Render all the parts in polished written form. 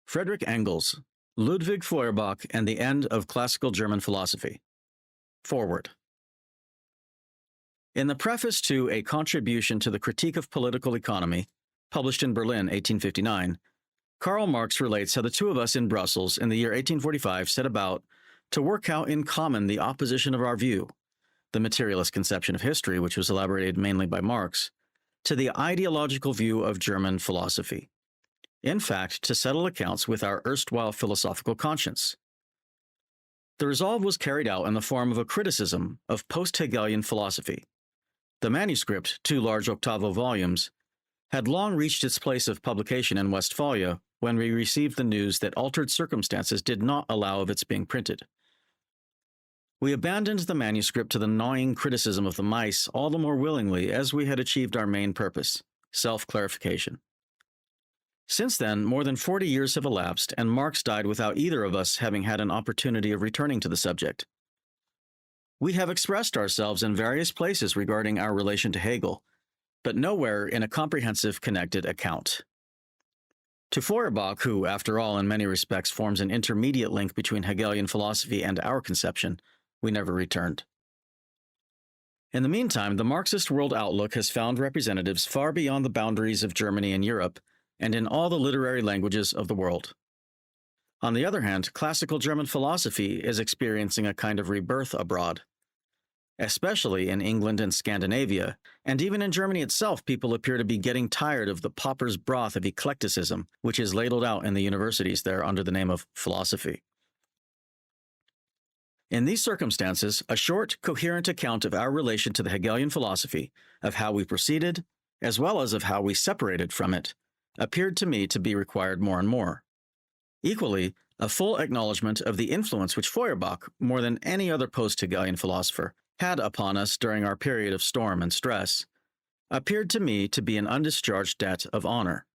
Frederick Engels, Ludwig Feuerbach, and the End of Classical German Philosophy. Forward. In the preface to A Contribution to the Critique of Political Economy, published in Berlin, 1859, Karl Marx relates how the two of us in Brussels in the year 1845 set about to work out in common the opposition of our view, the materialist conception of history, which was elaborated mainly by Marx, to the ideological view of German philosophy. In fact, to settle accounts with our erstwhile philosophical conscience. The resolve was carried out in the form of a criticism of post-Hegelian philosophy. The manuscript, 2 large octavo volumes, had long reached its place of publication in Westphalia when we received the news that altered circumstances did not allow of its being printed. We abandoned the manuscript to the gnawing criticism of the mice all the more willingly as we had achieved our main purpose, self-clarification. Since then, more than 40 years have elapsed, and Marx died without either of us having had an opportunity of returning to the subject. We have expressed ourselves in various places regarding our relation to Hegel, but nowhere in a comprehensive, connected account. To Feuerbach, who, after all, in many respects forms an intermediate link between Hegelian philosophy and our conception, we never returned. In the meantime, the Marxist world outlook has found representatives far beyond the boundaries of Germany and Europe, and in all the literary languages of the world. On the other hand, classical German philosophy is experiencing a kind of rebirth abroad. Especially in England and Scandinavia, and even in Germany itself, people appear to be getting tired of the pauper's broth of eclecticism, which is ladled out in the universities there under the name of philosophy. In these circumstances, a short, coherent account of our relation to the Hegelian philosophy, of how we proceeded, as well as of how we separated from it, appeared to me to be required more and more. Equally, a full acknowledgement of the influence which Feuerbach, more than any other post-Hegelian philosopher, had upon us during our period of storm and stress, appeared to me to be an undischarged debt of honor.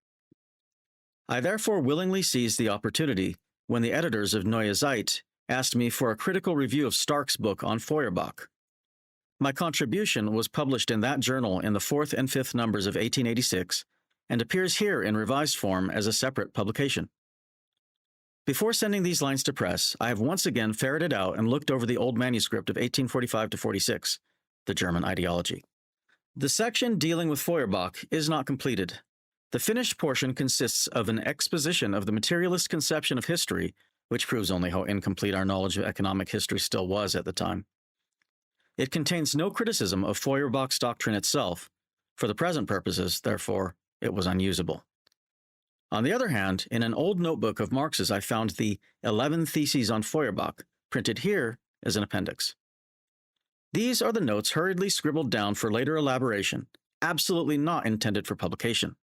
I therefore willingly seized the opportunity when the editors of Neue Zeit asked me for a critical review of Stark's book on Feuerbach. My contribution was published in that journal in the 4th and 5th numbers of 1886 and appears here in revised form as a separate publication. Before sending these lines to press, I have once again ferreted out and looked over the old manuscript of 1845 to 46, the German ideology. The section dealing with Feuerbach is not completed. The finished portion consists of an exposition of the materialist conception of history, which proves only how incomplete our knowledge of economic history still was at the time. It contains no criticism of Feuerbach's doctrine itself. For the present purposes, therefore, it was unusable. On the other hand, in an old notebook of Marx's, I found the 11 Theses on Feuerbach, printed here as an appendix. These are the notes hurriedly scribbled down for later elaboration, absolutely not intended for publication,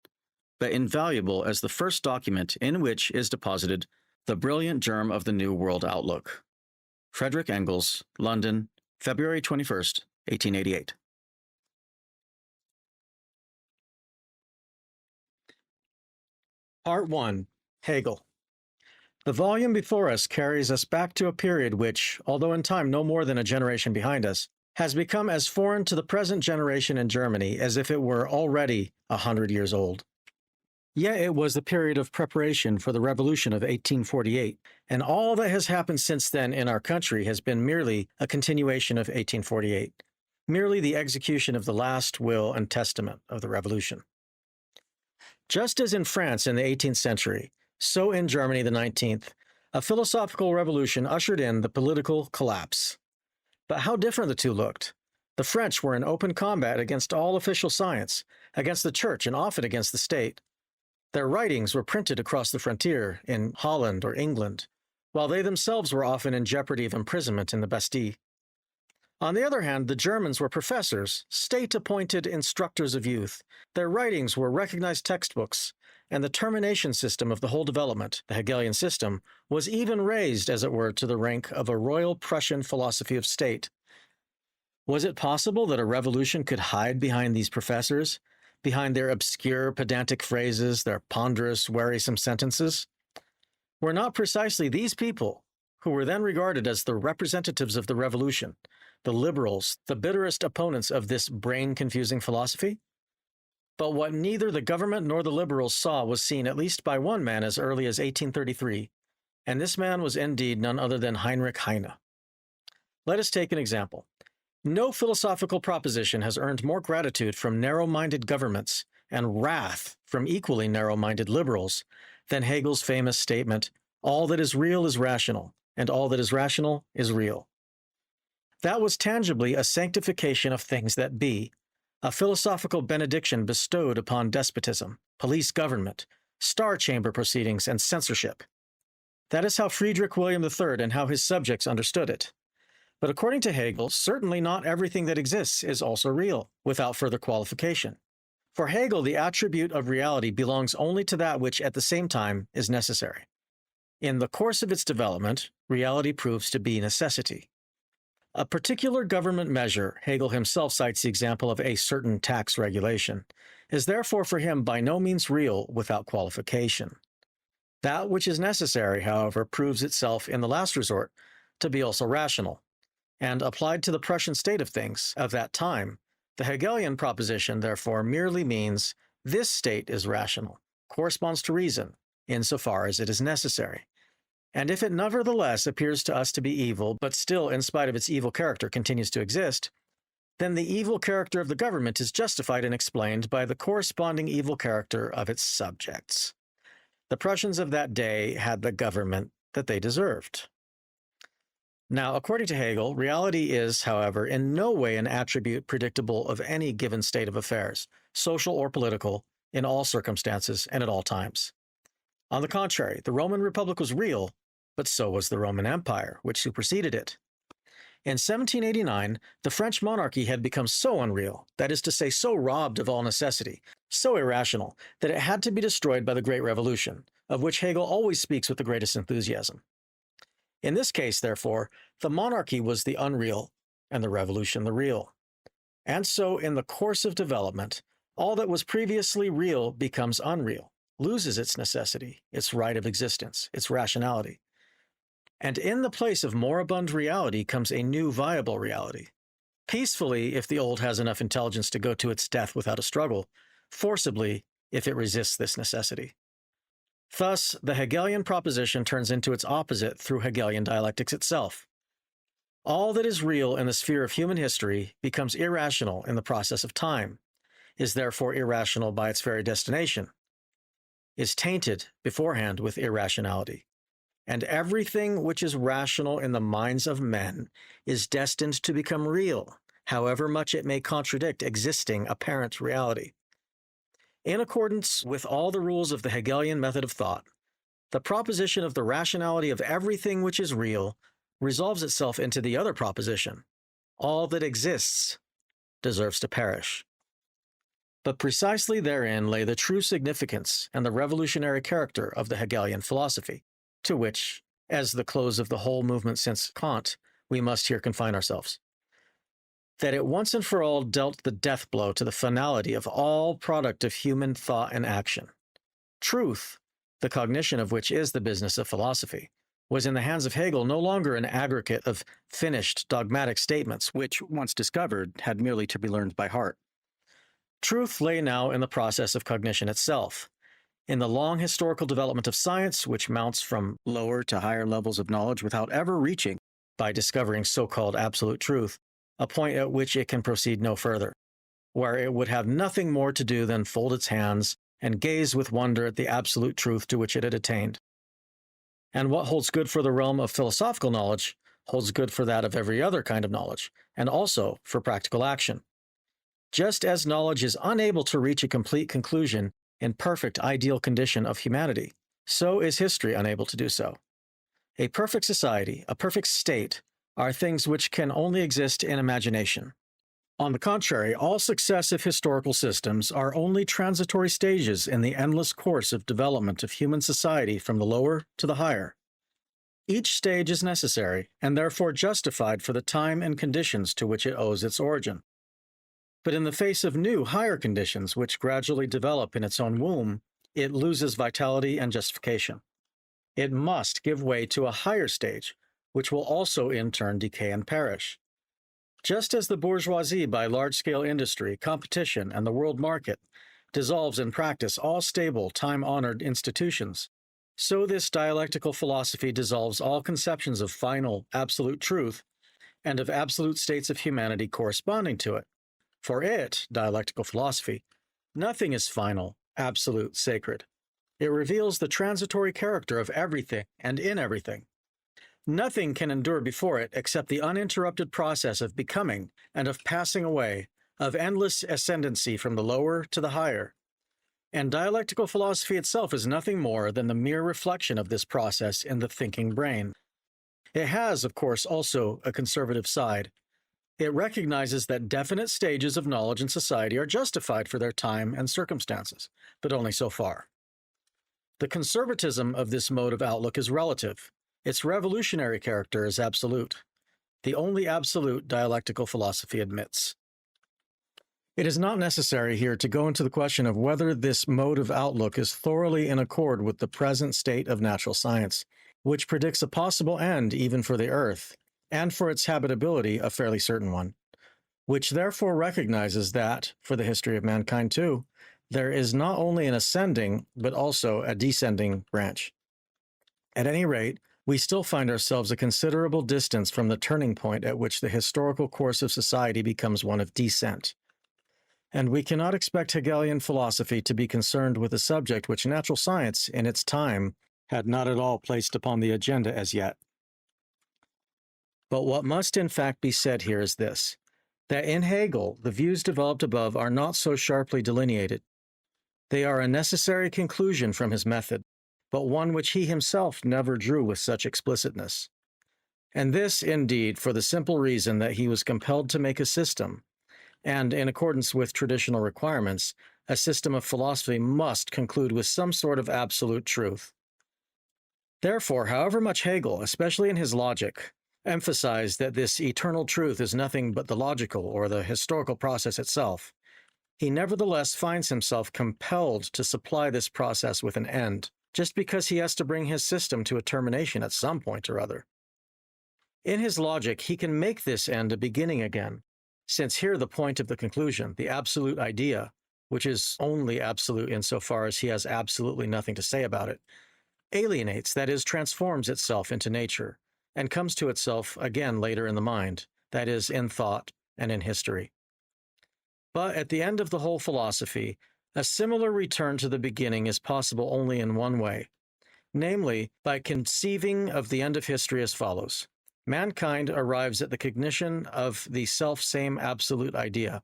but invaluable as the first document in which is deposited the brilliant germ of the New World Outlook. Frederick Engels, London, February 21st, 1888. Part 1. Hegel. The volume before us carries us back to a period which, although in time no more than a generation behind us, has become as foreign to the present generation in Germany as if it were already 100 years old. Yet it was the period of preparation for the Revolution of 1848, and all that has happened since then in our country has been merely a continuation of 1848, merely the execution of the last will and testament of the Revolution. Just as in France in the 18th century, so in Germany the 19th, a philosophical revolution ushered in the political collapse. But how different the two looked. The French were in open combat against all official science, against the church, and often against the state. Their writings were printed across the frontier in Holland or England, while they themselves were often in jeopardy of imprisonment in the Bastille. On the other hand, the Germans were professors, state-appointed instructors of youth. Their writings were recognized textbooks, and the termination system of the whole development, the Hegelian system, was even raised, as it were, to the rank of a royal Prussian philosophy of state. Was it possible that a revolution could hide behind these professors, behind their obscure, pedantic phrases, their ponderous, wearisome sentences? Were not precisely these people, who were then regarded as the representatives of the revolution, the liberals, the bitterest opponents of this brain-confusing philosophy? But what neither the government nor the liberals saw was seen at least by one man as early as 1833, and this man was indeed none other than Heinrich Heine. Let us take an example. No philosophical proposition has earned more gratitude from narrow-minded governments and wrath from equally narrow-minded liberals than Hegel's famous statement, "All that is real is rational, and all that is rational is real." That was tangibly a sanctification of things that be, a philosophical benediction bestowed upon despotism, police government, star chamber proceedings, and censorship. That is how Friedrich William III and how his subjects understood it. But according to Hegel, certainly not everything that exists is also real, without further qualification. For Hegel, the attribute of reality belongs only to that which at the same time is necessary. In the course of its development, reality proves to be necessity. A particular government measure, Hegel himself cites the example of a certain tax regulation, is therefore for him by no means real without qualification. That which is necessary, however, proves itself in the last resort to be also rational, and applied to the Prussian state of things of that time, the Hegelian proposition therefore merely means this state is rational, corresponds to reason, insofar as it is necessary. And if it nevertheless appears to us to be evil, but still, in spite of its evil character, continues to exist, then the evil character of the government is justified and explained by the corresponding evil character of its subjects. The Prussians of that day had the government that they deserved. Now, according to Hegel, reality is, however, in no way an attribute predictable of any given state of affairs, social or political, in all circumstances and at all times. On the contrary, the Roman Republic was real, but so was the Roman Empire, which superseded it. In 1789, the French monarchy had become so unreal, that is to say, so robbed of all necessity, so irrational, that it had to be destroyed by the Great Revolution, of which Hegel always speaks with the greatest enthusiasm. In this case, therefore, the monarchy was the unreal, and the revolution the real. And so, in the course of development, all that was previously real becomes unreal, loses its necessity, its right of existence, its rationality. And in the place of moribund reality comes a new viable reality. Peacefully, if the old has enough intelligence to go to its death without a struggle, forcibly, if it resists this necessity. Thus, the Hegelian proposition turns into its opposite through Hegelian dialectics itself. All that is real in the sphere of human history becomes irrational in the process of time, is therefore irrational by its very destination, is tainted beforehand with irrationality. And everything which is rational in the minds of men is destined to become real, however much it may contradict existing apparent reality. In accordance with all the rules of the Hegelian method of thought, the proposition of the rationality of everything which is real resolves itself into the other proposition: all that exists deserves to perish. But precisely therein lay the true significance and the revolutionary character of the Hegelian philosophy, to which, as the close of the whole movement since Kant, we must here confine ourselves. That it once and for all dealt the death blow to the finality of all product of human thought and action. Truth, the cognition of which is the business of philosophy, was in the hands of Hegel no longer an aggregate of finished dogmatic statements, which, once discovered, had merely to be learned by heart. Truth lay now in the process of cognition itself, in the long historical development of science, which mounts from lower to higher levels of knowledge without ever reaching, by discovering so-called absolute truth, a point at which it can proceed no further, where it would have nothing more to do than fold its hands and gaze with wonder at the absolute truth to which it had attained. And what holds good for the realm of philosophical knowledge holds good for that of every other kind of knowledge, and also for practical action. Just as knowledge is unable to reach a complete conclusion in perfect ideal condition of humanity, so is history unable to do so. A perfect society, a perfect state, are things which can only exist in imagination. On the contrary, all successive historical systems are only transitory stages in the endless course of development of human society from the lower to the higher. Each stage is necessary, and therefore justified for the time and conditions to which it owes its origin. But in the face of new, higher conditions which gradually develop in its own womb, it loses vitality and justification. It must give way to a higher stage, which will also in turn decay and perish. Just as the bourgeoisie by large-scale industry, competition, and the world market dissolves in practice all stable, time-honored institutions, so this dialectical philosophy dissolves all conceptions of final, absolute truth and of absolute states of humanity corresponding to it. For it, dialectical philosophy, nothing is final, absolute, sacred. It reveals the transitory character of everything and in everything. Nothing can endure before it except the uninterrupted process of becoming and of passing away, of endless ascendancy from the lower to the higher. And dialectical philosophy itself is nothing more than the mere reflection of this process in the thinking brain. It has, of course, also a conservative side. It recognizes that definite stages of knowledge in society are justified for their time and circumstances, but only so far. The conservatism of this mode of outlook is relative. Its revolutionary character is absolute. The only absolute dialectical philosophy admits. It is not necessary here to go into the question of whether this mode of outlook is thoroughly in accord with the present state of natural science, which predicts a possible end even for the Earth, and for its habitability a fairly certain one, which therefore recognizes that, for the history of mankind too, there is not only an ascending, but also a descending branch. At any rate, we still find ourselves a considerable distance from the turning point at which the historical course of society becomes one of descent. And we cannot expect Hegelian philosophy to be concerned with a subject which natural science, in its time, had not at all placed upon the agenda as yet. But what must in fact be said here is this, that in Hegel, the views developed above are not so sharply delineated. They are a necessary conclusion from his method, but one which he himself never drew with such explicitness. And this, indeed, for the simple reason that he was compelled to make a system, and in accordance with traditional requirements, a system of philosophy must conclude with some sort of absolute truth. Therefore, however much Hegel, especially in his logic, emphasized that this eternal truth is nothing but the logical or the historical process itself, he nevertheless finds himself compelled to supply this process with an end, just because he has to bring his system to a termination at some point or other. In his logic, he can make this end a beginning again, since here the point of the conclusion, the absolute idea, which is only absolute insofar as he has absolutely nothing to say about it, alienates, that is, transforms itself into nature, and comes to itself again later in the mind, that is, in thought and in history. But at the end of the whole philosophy, a similar return to the beginning is possible only in one way, namely, by conceiving of the end of history as follows. Mankind arrives at the cognition of the self-same absolute idea,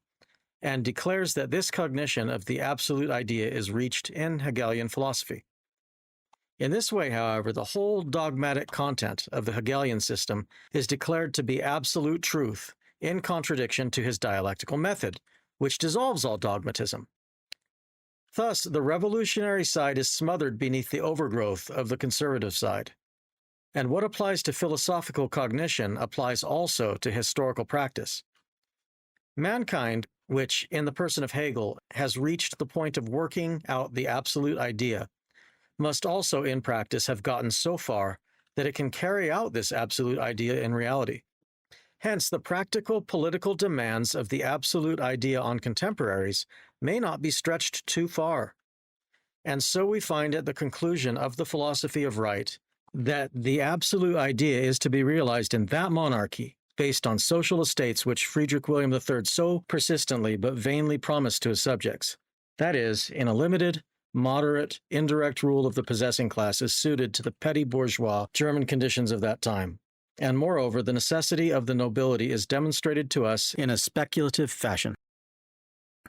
and declares that this cognition of the absolute idea is reached in Hegelian philosophy. In this way, however, the whole dogmatic content of the Hegelian system is declared to be absolute truth, in contradiction to his dialectical method, which dissolves all dogmatism. Thus, the revolutionary side is smothered beneath the overgrowth of the conservative side. And what applies to philosophical cognition applies also to historical practice. Mankind, which, in the person of Hegel, has reached the point of working out the absolute idea, must also in practice have gotten so far that it can carry out this absolute idea in reality. Hence, the practical political demands of the absolute idea on contemporaries may not be stretched too far. And so we find at the conclusion of the philosophy of right that the absolute idea is to be realized in that monarchy, based on social estates which Friedrich William III so persistently but vainly promised to his subjects. That is, in a limited, moderate, indirect rule of the possessing classes suited to the petty bourgeois German conditions of that time. And moreover, the necessity of the nobility is demonstrated to us in a speculative fashion.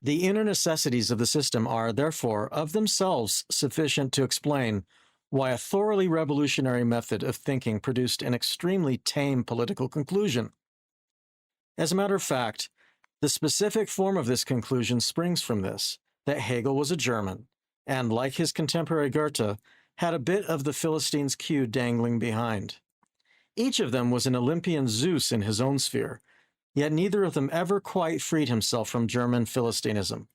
The inner necessities of the system are, therefore, of themselves sufficient to explain why a thoroughly revolutionary method of thinking produced an extremely tame political conclusion. As a matter of fact, the specific form of this conclusion springs from this, that Hegel was a German, and, like his contemporary Goethe, had a bit of the Philistine's queue dangling behind. Each of them was an Olympian Zeus in his own sphere, yet neither of them ever quite freed himself from German Philistinism.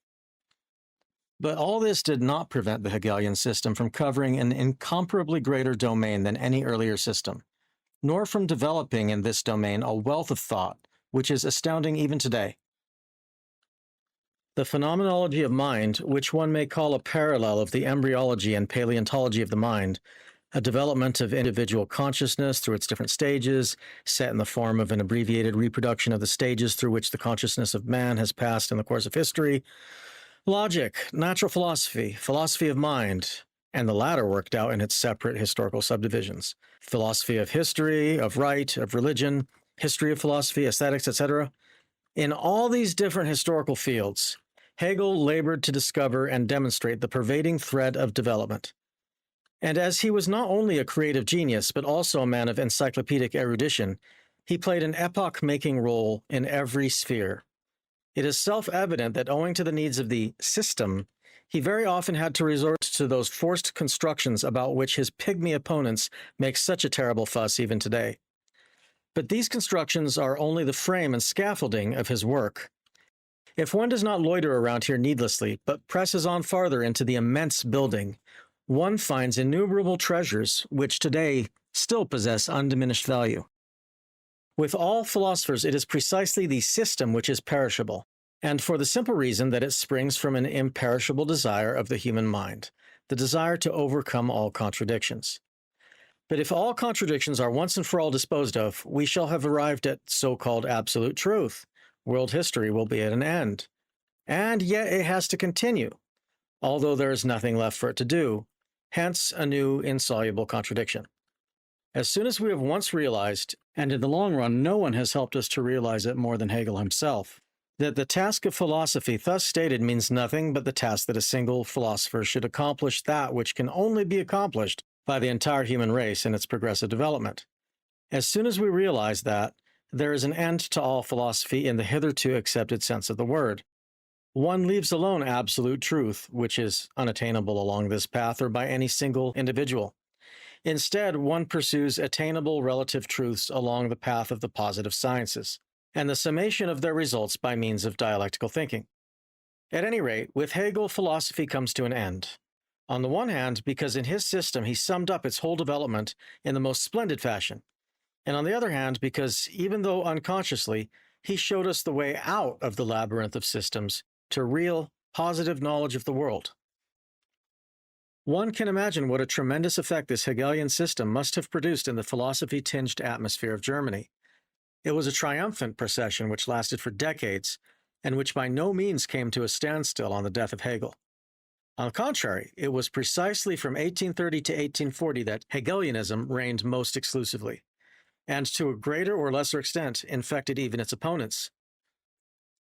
But all this did not prevent the Hegelian system from covering an incomparably greater domain than any earlier system, nor from developing in this domain a wealth of thought which is astounding even today. The phenomenology of mind, which one may call a parallel of the embryology and paleontology of the mind, a development of individual consciousness through its different stages, set in the form of an abbreviated reproduction of the stages through which the consciousness of man has passed in the course of history, logic, natural philosophy, philosophy of mind, and the latter worked out in its separate historical subdivisions, philosophy of history, of right, of religion, history of philosophy, aesthetics, etc. In all these different historical fields, Hegel labored to discover and demonstrate the pervading thread of development. And as he was not only a creative genius, but also a man of encyclopedic erudition, he played an epoch-making role in every sphere. It is self-evident that owing to the needs of the system, he very often had to resort to those forced constructions about which his pygmy opponents make such a terrible fuss even today. But these constructions are only the frame and scaffolding of his work. If one does not loiter around here needlessly, but presses on farther into the immense building, one finds innumerable treasures which today still possess undiminished value. With all philosophers, it is precisely the system which is perishable, and for the simple reason that it springs from an imperishable desire of the human mind, the desire to overcome all contradictions. But if all contradictions are once and for all disposed of, we shall have arrived at so-called absolute truth. World history will be at an end. And yet it has to continue, although there is nothing left for it to do, hence a new insoluble contradiction. As soon as we have once realized, and in the long run no one has helped us to realize it more than Hegel himself, that the task of philosophy thus stated means nothing but the task that a single philosopher should accomplish that which can only be accomplished by the entire human race in its progressive development. As soon as we realize that, there is an end to all philosophy in the hitherto accepted sense of the word. One leaves alone absolute truth, which is unattainable along this path or by any single individual. Instead, one pursues attainable relative truths along the path of the positive sciences, and the summation of their results by means of dialectical thinking. At any rate, with Hegel, philosophy comes to an end. On the one hand, because in his system he summed up its whole development in the most splendid fashion, and on the other hand, because, even though unconsciously, he showed us the way out of the labyrinth of systems to real, positive knowledge of the world. One can imagine what a tremendous effect this Hegelian system must have produced in the philosophy-tinged atmosphere of Germany. It was a triumphant procession which lasted for decades, and which by no means came to a standstill on the death of Hegel. On the contrary, it was precisely from 1830 to 1840 that Hegelianism reigned most exclusively, and to a greater or lesser extent infected even its opponents.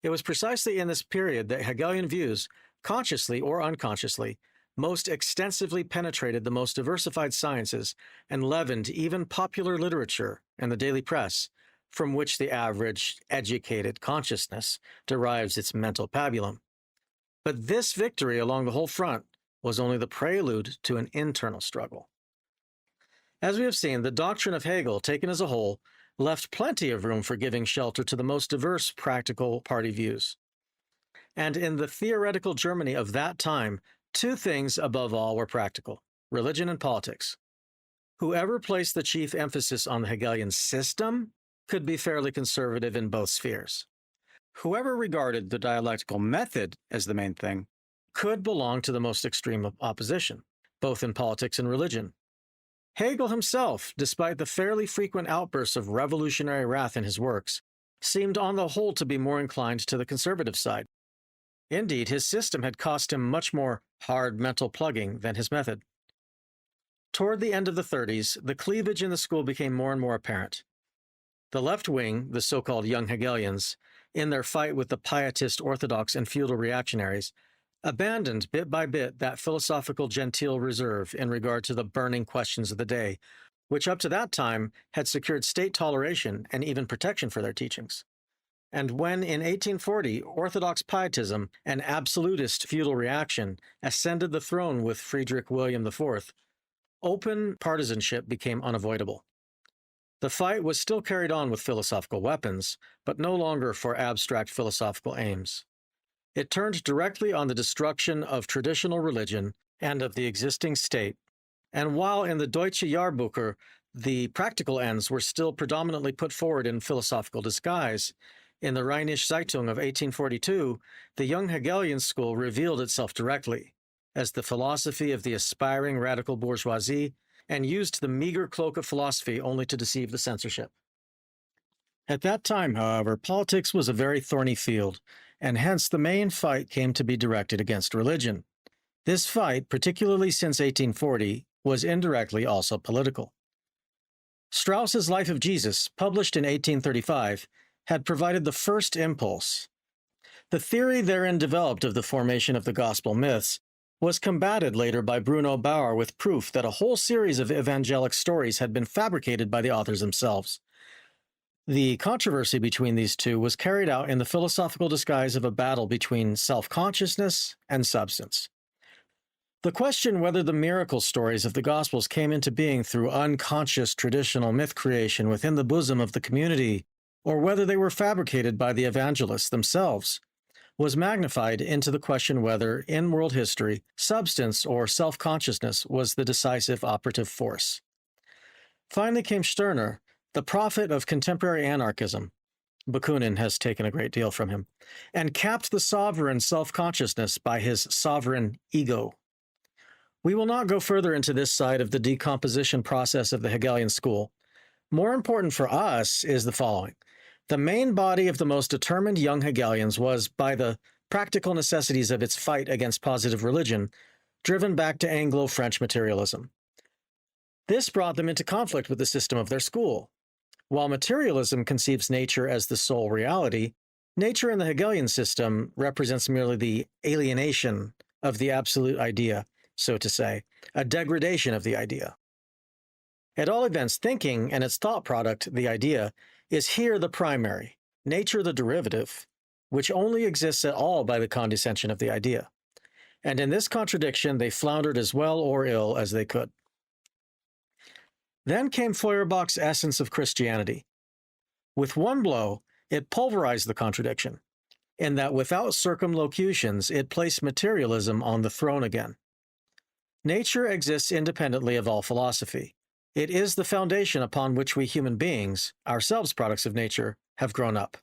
It was precisely in this period that Hegelian views, consciously or unconsciously, most extensively penetrated the most diversified sciences and leavened even popular literature and the daily press, from which the average, educated consciousness derives its mental pabulum. But this victory along the whole front was only the prelude to an internal struggle. As we have seen, the doctrine of Hegel, taken as a whole, left plenty of room for giving shelter to the most diverse practical party views. And in the theoretical Germany of that time, two things above all were practical: religion and politics. Whoever placed the chief emphasis on the Hegelian system could be fairly conservative in both spheres. Whoever regarded the dialectical method as the main thing could belong to the most extreme opposition, both in politics and religion. Hegel himself, despite the fairly frequent outbursts of revolutionary wrath in his works, seemed on the whole to be more inclined to the conservative side. Indeed, his system had cost him much more hard mental plugging than his method. Toward the end of the 30s, the cleavage in the school became more and more apparent. The left wing, the so-called young Hegelians, in their fight with the pietist orthodox and feudal reactionaries, abandoned bit by bit that philosophical genteel reserve in regard to the burning questions of the day, which up to that time had secured state toleration and even protection for their teachings. And when in 1840 orthodox pietism and absolutist feudal reaction ascended the throne with Frederick William IV, open partisanship became unavoidable. The fight was still carried on with philosophical weapons, but no longer for abstract philosophical aims. It turned directly on the destruction of traditional religion and of the existing state, and while in the Deutsche Jahrbucher the practical ends were still predominantly put forward in philosophical disguise, In the Rheinische Zeitung of 1842, the young Hegelian school revealed itself directly as the philosophy of the aspiring radical bourgeoisie and used the meager cloak of philosophy only to deceive the censorship. At that time, however, politics was a very thorny field, and hence the main fight came to be directed against religion. This fight, particularly since 1840, was indirectly also political. Strauss's Life of Jesus, published in 1835, had provided the first impulse. The theory therein developed of the formation of the gospel myths was combated later by Bruno Bauer with proof that a whole series of evangelic stories had been fabricated by the authors themselves. The controversy between these two was carried out in the philosophical disguise of a battle between self-consciousness and substance. The question whether the miracle stories of the Gospels came into being through unconscious traditional myth creation within the bosom of the community, or whether they were fabricated by the evangelists themselves, was magnified into the question whether, in world history, substance or self-consciousness was the decisive operative force. Finally came Stirner, the prophet of contemporary anarchism. Bakunin has taken a great deal from him, and capped the sovereign self-consciousness by his sovereign ego. We will not go further into this side of the decomposition process of the Hegelian school. More important for us is the following. The main body of the most determined young Hegelians was, by the practical necessities of its fight against positive religion, driven back to Anglo-French materialism. This brought them into conflict with the system of their school. While materialism conceives nature as the sole reality, nature in the Hegelian system represents merely the alienation of the absolute idea, so to say, a degradation of the idea. At all events, thinking and its thought product, the idea, is here the primary, nature the derivative, which only exists at all by the condescension of the idea. And in this contradiction, they floundered as well or ill as they could. Then came Feuerbach's Essence of Christianity. With one blow, it pulverized the contradiction, in that without circumlocutions, it placed materialism on the throne again. Nature exists independently of all philosophy. It is the foundation upon which we human beings, ourselves products of nature, have grown up.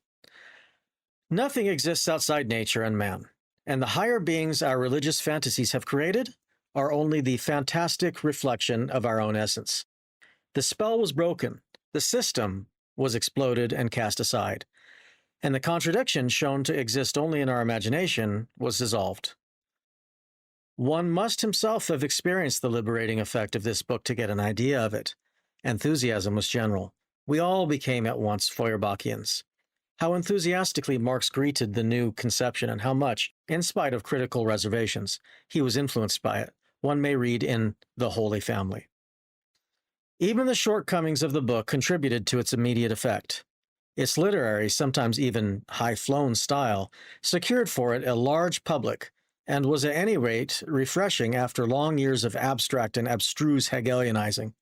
Nothing exists outside nature and man, and the higher beings our religious fantasies have created are only the fantastic reflection of our own essence. The spell was broken, the system was exploded and cast aside, and the contradiction shown to exist only in our imagination was dissolved. One must himself have experienced the liberating effect of this book to get an idea of it. Enthusiasm was general. We all became at once Feuerbachians. How enthusiastically Marx greeted the new conception and how much, in spite of critical reservations, he was influenced by it, one may read in The Holy Family. Even the shortcomings of the book contributed to its immediate effect. Its literary, sometimes even high-flown style, secured for it a large public, and was at any rate refreshing after long years of abstract and abstruse Hegelianizing.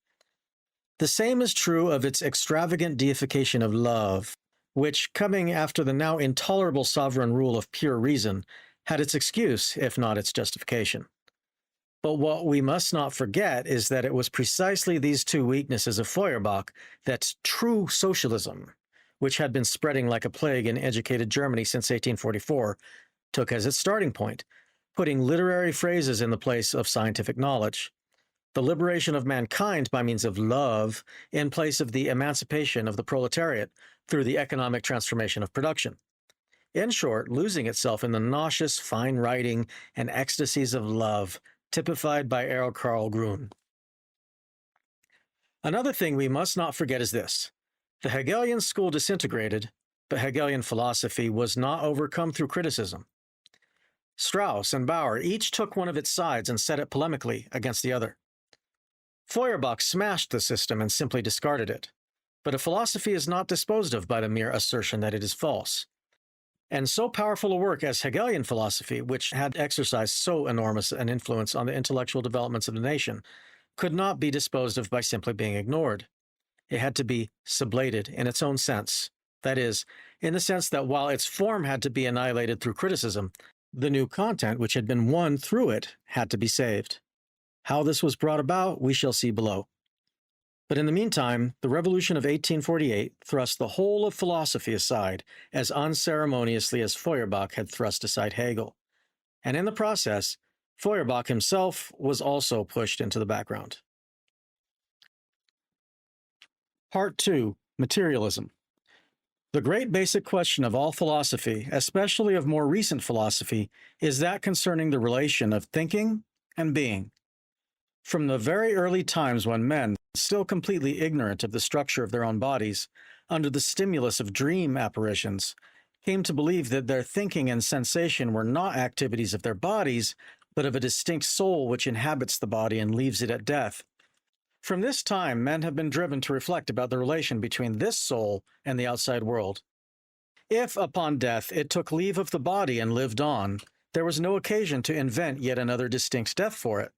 The same is true of its extravagant deification of love, which, coming after the now intolerable sovereign rule of pure reason, had its excuse, if not its justification. But what we must not forget is that it was precisely these two weaknesses of Feuerbach that true socialism, which had been spreading like a plague in educated Germany since 1844, took as its starting point, putting literary phrases in the place of scientific knowledge, the liberation of mankind by means of love in place of the emancipation of the proletariat through the economic transformation of production. In short, losing itself in the nauseous fine writing and ecstasies of love typified by Errol Karl Grun. Another thing we must not forget is this. The Hegelian school disintegrated, but Hegelian philosophy was not overcome through criticism. Strauss and Bauer each took one of its sides and set it polemically against the other. Feuerbach smashed the system and simply discarded it. But a philosophy is not disposed of by the mere assertion that it is false. And so powerful a work as Hegelian philosophy, which had exercised so enormous an influence on the intellectual developments of the nation, could not be disposed of by simply being ignored. It had to be sublated in its own sense. That is, in the sense that while its form had to be annihilated through criticism, the new content which had been won through it had to be saved. How this was brought about, we shall see below. But in the meantime, the Revolution of 1848 thrust the whole of philosophy aside as unceremoniously as Feuerbach had thrust aside Hegel. And in the process, Feuerbach himself was also pushed into the background. Part 2. Materialism. The great basic question of all philosophy, especially of more recent philosophy, is that concerning the relation of thinking and being. From the very early times when men, still completely ignorant of the structure of their own bodies, under the stimulus of dream apparitions, came to believe that their thinking and sensation were not activities of their bodies, but of a distinct soul which inhabits the body and leaves it at death. From this time, men have been driven to reflect about the relation between this soul and the outside world. If, upon death, it took leave of the body and lived on, there was no occasion to invent yet another distinct death for it.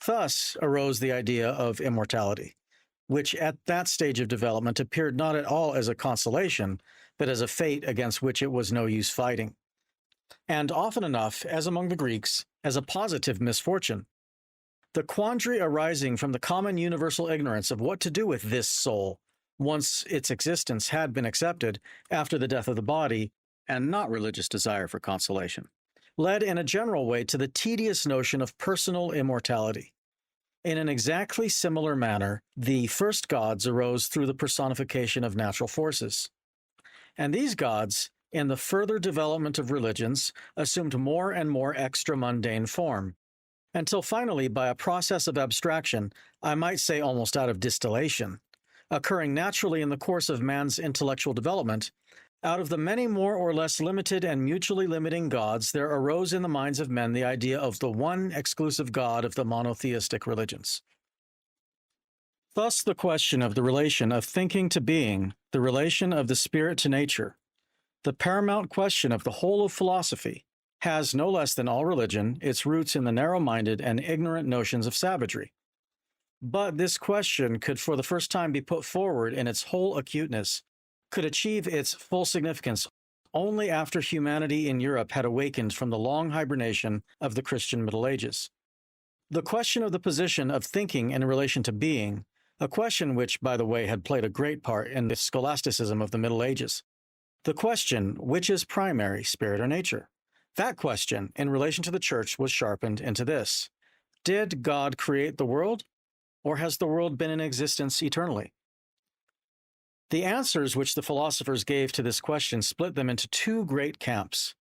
Thus arose the idea of immortality, which at that stage of development appeared not at all as a consolation, but as a fate against which it was no use fighting. And often enough, as among the Greeks, as a positive misfortune. The quandary arising from the common universal ignorance of what to do with this soul, once its existence had been accepted after the death of the body, and not religious desire for consolation, led in a general way to the tedious notion of personal immortality. In an exactly similar manner, the first gods arose through the personification of natural forces. And these gods, in the further development of religions, assumed more and more extra-mundane form, until finally, by a process of abstraction, I might say almost out of distillation, occurring naturally in the course of man's intellectual development, out of the many more or less limited and mutually limiting gods, there arose in the minds of men the idea of the one exclusive God of the monotheistic religions. Thus, the question of the relation of thinking to being, the relation of the spirit to nature, the paramount question of the whole of philosophy, has, no less than all religion, its roots in the narrow-minded and ignorant notions of savagery. But this question could for the first time be put forward in its whole acuteness, could achieve its full significance only after humanity in Europe had awakened from the long hibernation of the Christian Middle Ages. The question of the position of thinking in relation to being, a question which, by the way, had played a great part in the scholasticism of the Middle Ages. The question, which is primary, spirit or nature? That question, in relation to the church, was sharpened into this: did God create the world, or has the world been in existence eternally? The answers which the philosophers gave to this question split them into two great camps: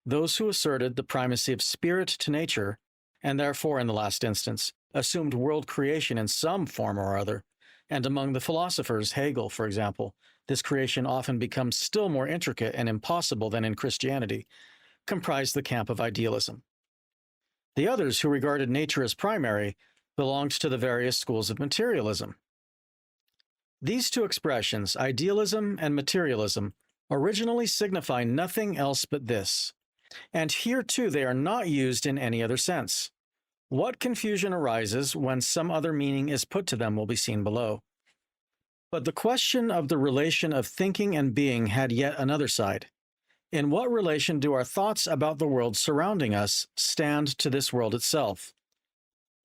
those who asserted the primacy of spirit to nature, and therefore, in the last instance, assumed world creation in some form or other, and among the philosophers, Hegel, for example, this creation often becomes still more intricate and impossible than in Christianity, comprised the camp of idealism. The others, who regarded nature as primary, belonged to the various schools of materialism. These two expressions, idealism and materialism, originally signify nothing else but this, and here too they are not used in any other sense. What confusion arises when some other meaning is put to them will be seen below. But the question of the relation of thinking and being had yet another side. In what relation do our thoughts about the world surrounding us stand to this world itself?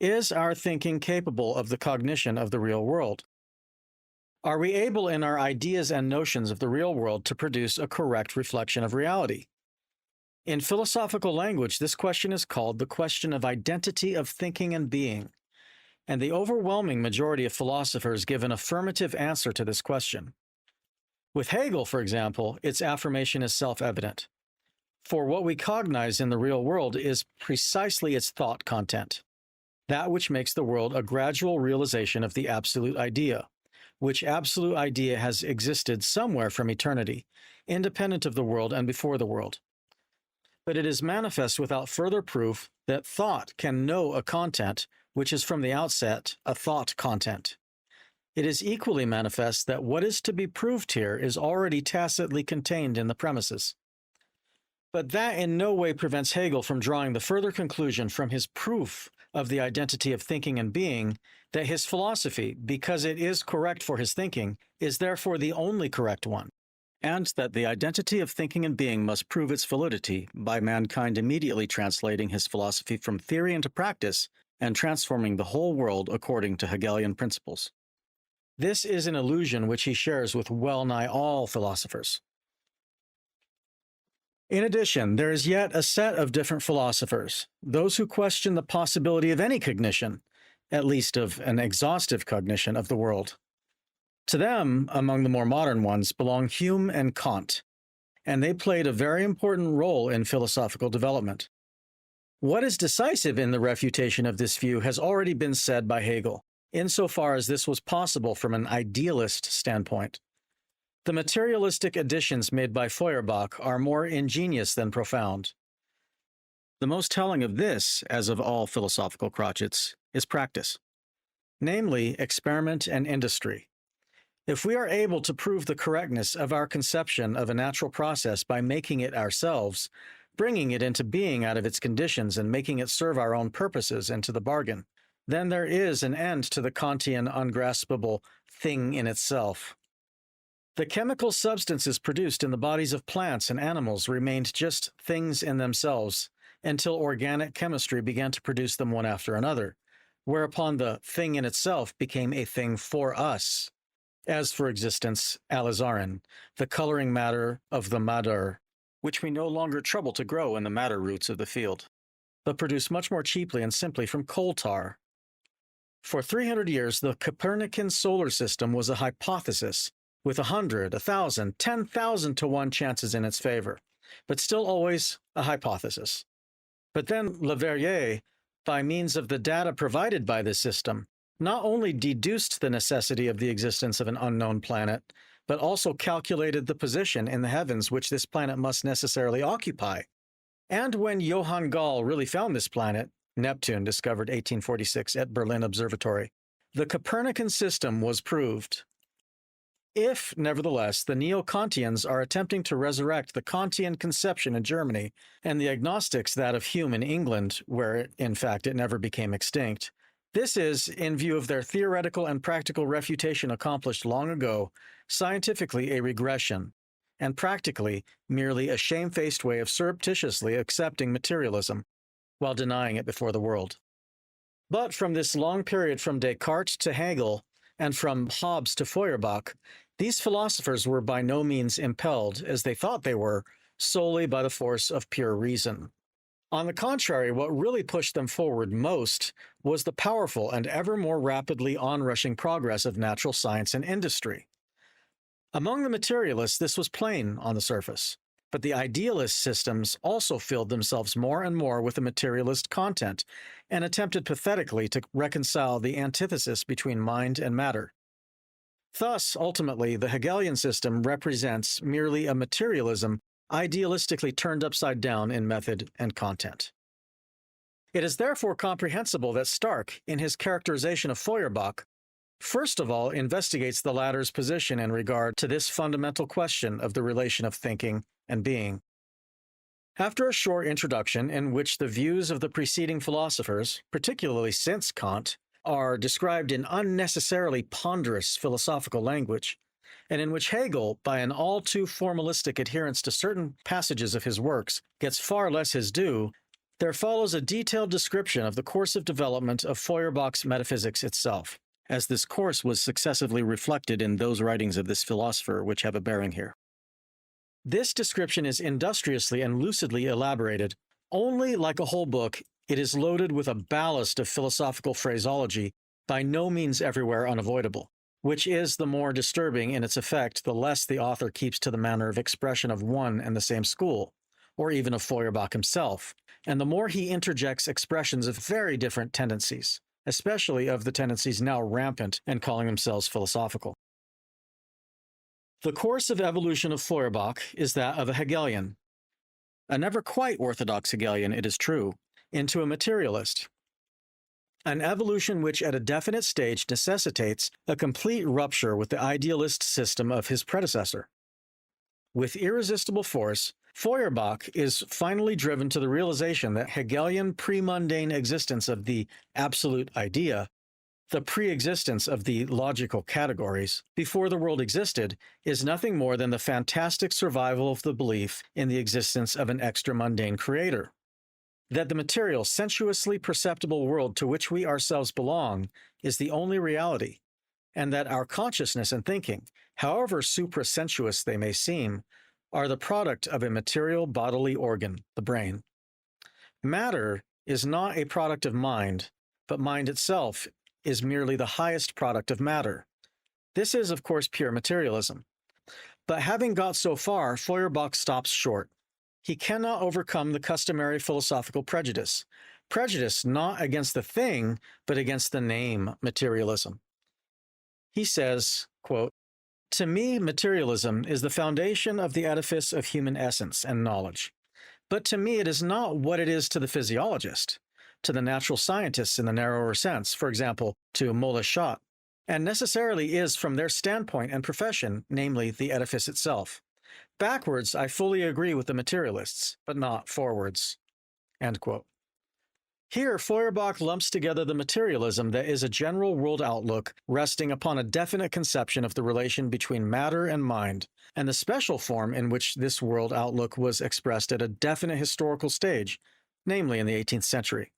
Is our thinking capable of the cognition of the real world? Are we able in our ideas and notions of the real world to produce a correct reflection of reality? In philosophical language, this question is called the question of identity of thinking and being, and the overwhelming majority of philosophers give an affirmative answer to this question. With Hegel, for example, its affirmation is self-evident. For what we cognize in the real world is precisely its thought content, that which makes the world a gradual realization of the absolute idea, which absolute idea has existed somewhere from eternity, independent of the world and before the world. But it is manifest without further proof that thought can know a content which is from the outset a thought content. It is equally manifest that what is to be proved here is already tacitly contained in the premises. But that in no way prevents Hegel from drawing the further conclusion from his proof of the identity of thinking and being that his philosophy, because it is correct for his thinking, is therefore the only correct one, and that the identity of thinking and being must prove its validity by mankind immediately translating his philosophy from theory into practice and transforming the whole world according to Hegelian principles. This is an illusion which he shares with well-nigh all philosophers. In addition, there is yet a set of different philosophers, those who question the possibility of any cognition, at least of an exhaustive cognition of the world. To them, among the more modern ones, belong Hume and Kant, and they played a very important role in philosophical development. What is decisive in the refutation of this view has already been said by Hegel, insofar as this was possible from an idealist standpoint. The materialistic additions made by Feuerbach are more ingenious than profound. The most telling of this, as of all philosophical crotchets, is practice, namely experiment and industry. If we are able to prove the correctness of our conception of a natural process by making it ourselves, bringing it into being out of its conditions and making it serve our own purposes into the bargain, then there is an end to the Kantian ungraspable thing in itself. The chemical substances produced in the bodies of plants and animals remained just things in themselves until organic chemistry began to produce them one after another, whereupon the thing in itself became a thing for us, as for existence, alizarin, the coloring matter of the madar, which we no longer trouble to grow in the madder roots of the field, but produce much more cheaply and simply from coal tar. For 300 years, the Copernican solar system was a hypothesis, with 100, 1,000, 10,000 to 1 chances in its favor, but still always a hypothesis. But then Leverrier, by means of the data provided by this system, not only deduced the necessity of the existence of an unknown planet, but also calculated the position in the heavens which this planet must necessarily occupy. And when Johann Galle really found this planet, Neptune, discovered 1846 at Berlin Observatory, the Copernican system was proved. If, nevertheless, the neo-Kantians are attempting to resurrect the Kantian conception in Germany and the agnostics that of Hume in England, where, in fact, it never became extinct, this is, in view of their theoretical and practical refutation accomplished long ago, scientifically a regression, and practically merely a shamefaced way of surreptitiously accepting materialism, while denying it before the world. But from this long period from Descartes to Hegel, and from Hobbes to Feuerbach, these philosophers were by no means impelled, as they thought they were, solely by the force of pure reason. On the contrary, what really pushed them forward most was the powerful and ever more rapidly onrushing progress of natural science and industry. Among the materialists, this was plain on the surface, but the idealist systems also filled themselves more and more with a materialist content and attempted pathetically to reconcile the antithesis between mind and matter. Thus, ultimately, the Hegelian system represents merely a materialism idealistically turned upside down in method and content. It is therefore comprehensible that Stark, in his characterization of Feuerbach, first of all investigates the latter's position in regard to this fundamental question of the relation of thinking and being. After a short introduction in which the views of the preceding philosophers, particularly since Kant, are described in unnecessarily ponderous philosophical language, and in which Hegel, by an all too formalistic adherence to certain passages of his works, gets far less his due, there follows a detailed description of the course of development of Feuerbach's metaphysics itself, as this course was successively reflected in those writings of this philosopher which have a bearing here. This description is industriously and lucidly elaborated. Only, like a whole book, it is loaded with a ballast of philosophical phraseology, by no means everywhere unavoidable, which is the more disturbing in its effect the less the author keeps to the manner of expression of one and the same school, or even of Feuerbach himself, and the more he interjects expressions of very different tendencies, especially of the tendencies now rampant and calling themselves philosophical. The course of evolution of Feuerbach is that of a Hegelian, a never quite orthodox Hegelian, it is true, into a materialist, an evolution which at a definite stage necessitates a complete rupture with the idealist system of his predecessor. With irresistible force, Feuerbach is finally driven to the realization that Hegelian pre-mundane existence of the absolute idea, the pre-existence of the logical categories, before the world existed, is nothing more than the fantastic survival of the belief in the existence of an extra-mundane creator. That the material, sensuously perceptible world to which we ourselves belong is the only reality, and that our consciousness and thinking, however suprasensuous they may seem, are the product of a material bodily organ, the brain. Matter is not a product of mind, but mind itself is merely the highest product of matter. This is, of course, pure materialism. But having got so far, Feuerbach stops short. He cannot overcome the customary philosophical prejudice. Prejudice not against the thing, but against the name materialism. He says, quote, "To me, materialism is the foundation of the edifice of human essence and knowledge. But to me, it is not what it is to the physiologist, to the natural scientists in the narrower sense, for example, to Moleschott, and necessarily is from their standpoint and profession, namely the edifice itself. Backwards, I fully agree with the materialists, but not forwards." End quote. Here, Feuerbach lumps together the materialism that is a general world outlook resting upon a definite conception of the relation between matter and mind, and the special form in which this world outlook was expressed at a definite historical stage, namely in the 18th century.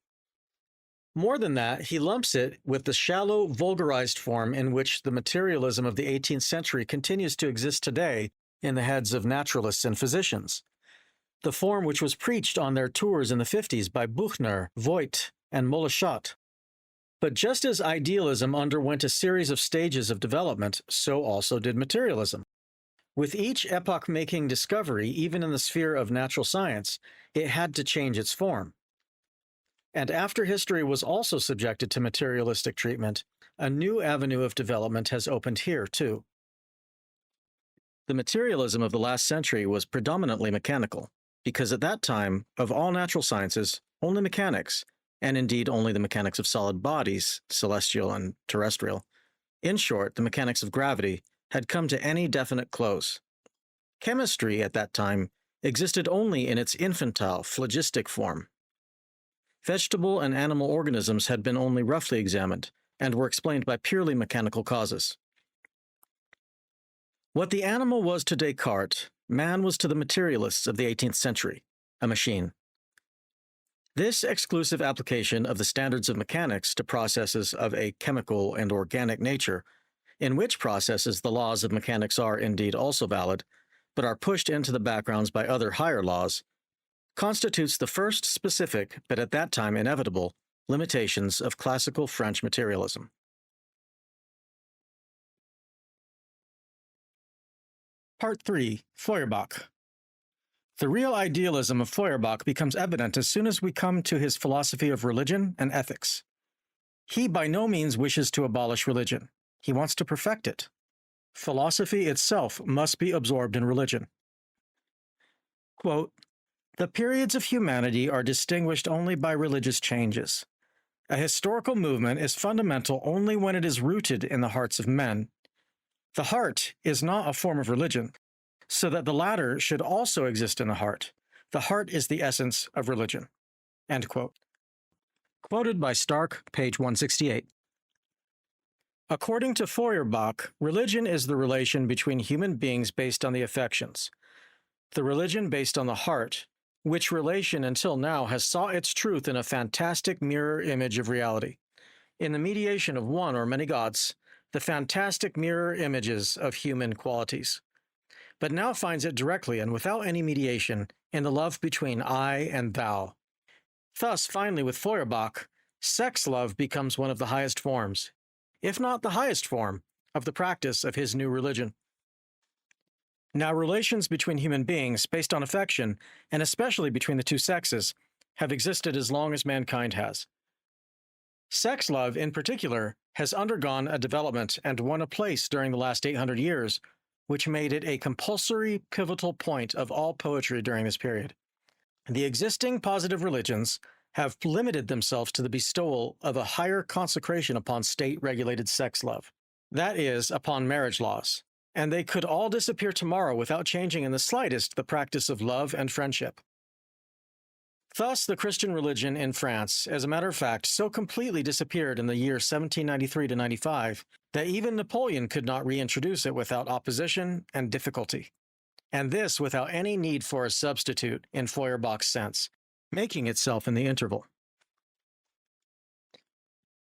More than that, he lumps it with the shallow, vulgarized form in which the materialism of the 18th century continues to exist today in the heads of naturalists and physicians, the form which was preached on their tours in the 50s by Buchner, Voigt, and Moleschott. But just as idealism underwent a series of stages of development, so also did materialism. With each epoch-making discovery, even in the sphere of natural science, it had to change its form. And after history was also subjected to materialistic treatment, a new avenue of development has opened here, too. The materialism of the last century was predominantly mechanical, because at that time, of all natural sciences, only mechanics, and indeed only the mechanics of solid bodies, celestial and terrestrial, in short, the mechanics of gravity, had come to any definite close. Chemistry, at that time, existed only in its infantile, phlogistic form. Vegetable and animal organisms had been only roughly examined, and were explained by purely mechanical causes. What the animal was to Descartes, man was to the materialists of the 18th century, a machine. This exclusive application of the standards of mechanics to processes of a chemical and organic nature, in which processes the laws of mechanics are indeed also valid, but are pushed into the backgrounds by other higher laws, constitutes the first specific, but at that time inevitable, limitations of classical French materialism. Part 3. Feuerbach. The real idealism of Feuerbach becomes evident as soon as we come to his philosophy of religion and ethics. He by no means wishes to abolish religion. He wants to perfect it. Philosophy itself must be absorbed in religion. Quote, "The periods of humanity are distinguished only by religious changes. A historical movement is fundamental only when it is rooted in the hearts of men. The heart is not a form of religion, so that the latter should also exist in the heart. The heart is the essence of religion." End quote. Quoted by Stark, page 168. According to Feuerbach, religion is the relation between human beings based on the affections. The religion based on the heart, which relation until now has sought its truth in a fantastic mirror image of reality, in the mediation of one or many gods, the fantastic mirror images of human qualities, but now finds it directly and without any mediation in the love between I and thou. Thus, finally, with Feuerbach, sex love becomes one of the highest forms, if not the highest form, of the practice of his new religion. Now, relations between human beings based on affection, and especially between the two sexes, have existed as long as mankind has. Sex love, in particular, has undergone a development and won a place during the last 800 years, which made it a compulsory, pivotal point of all poetry during this period. The existing positive religions have limited themselves to the bestowal of a higher consecration upon state-regulated sex love, that is, upon marriage laws, and they could all disappear tomorrow without changing in the slightest the practice of love and friendship. Thus, the Christian religion in France, as a matter of fact, so completely disappeared in the year 1793 to 95 that even Napoleon could not reintroduce it without opposition and difficulty, and this without any need for a substitute in Feuerbach's sense, making itself in the interval.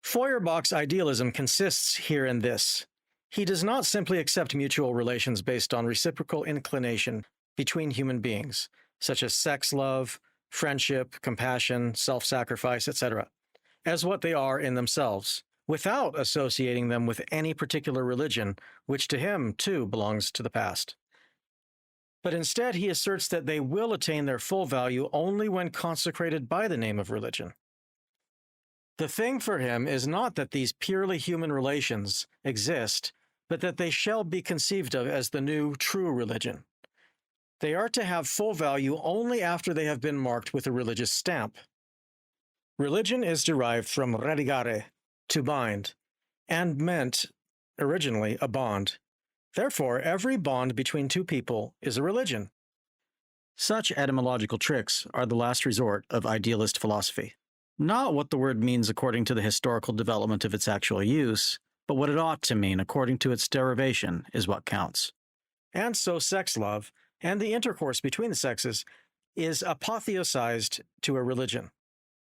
Feuerbach's idealism consists here in this. He does not simply accept mutual relations based on reciprocal inclination between human beings, such as sex love, friendship, compassion, self-sacrifice, etc., as what they are in themselves, without associating them with any particular religion, which to him, too, belongs to the past. But instead, he asserts that they will attain their full value only when consecrated by the name of religion. The thing for him is not that these purely human relations exist, but that they shall be conceived of as the new true religion. They are to have full value only after they have been marked with a religious stamp. Religion is derived from religare, to bind, and meant, originally, a bond. Therefore, every bond between two people is a religion. Such etymological tricks are the last resort of idealist philosophy. Not what the word means according to the historical development of its actual use, but what it ought to mean according to its derivation is what counts. And so sex love, and the intercourse between the sexes, is apotheosized to a religion,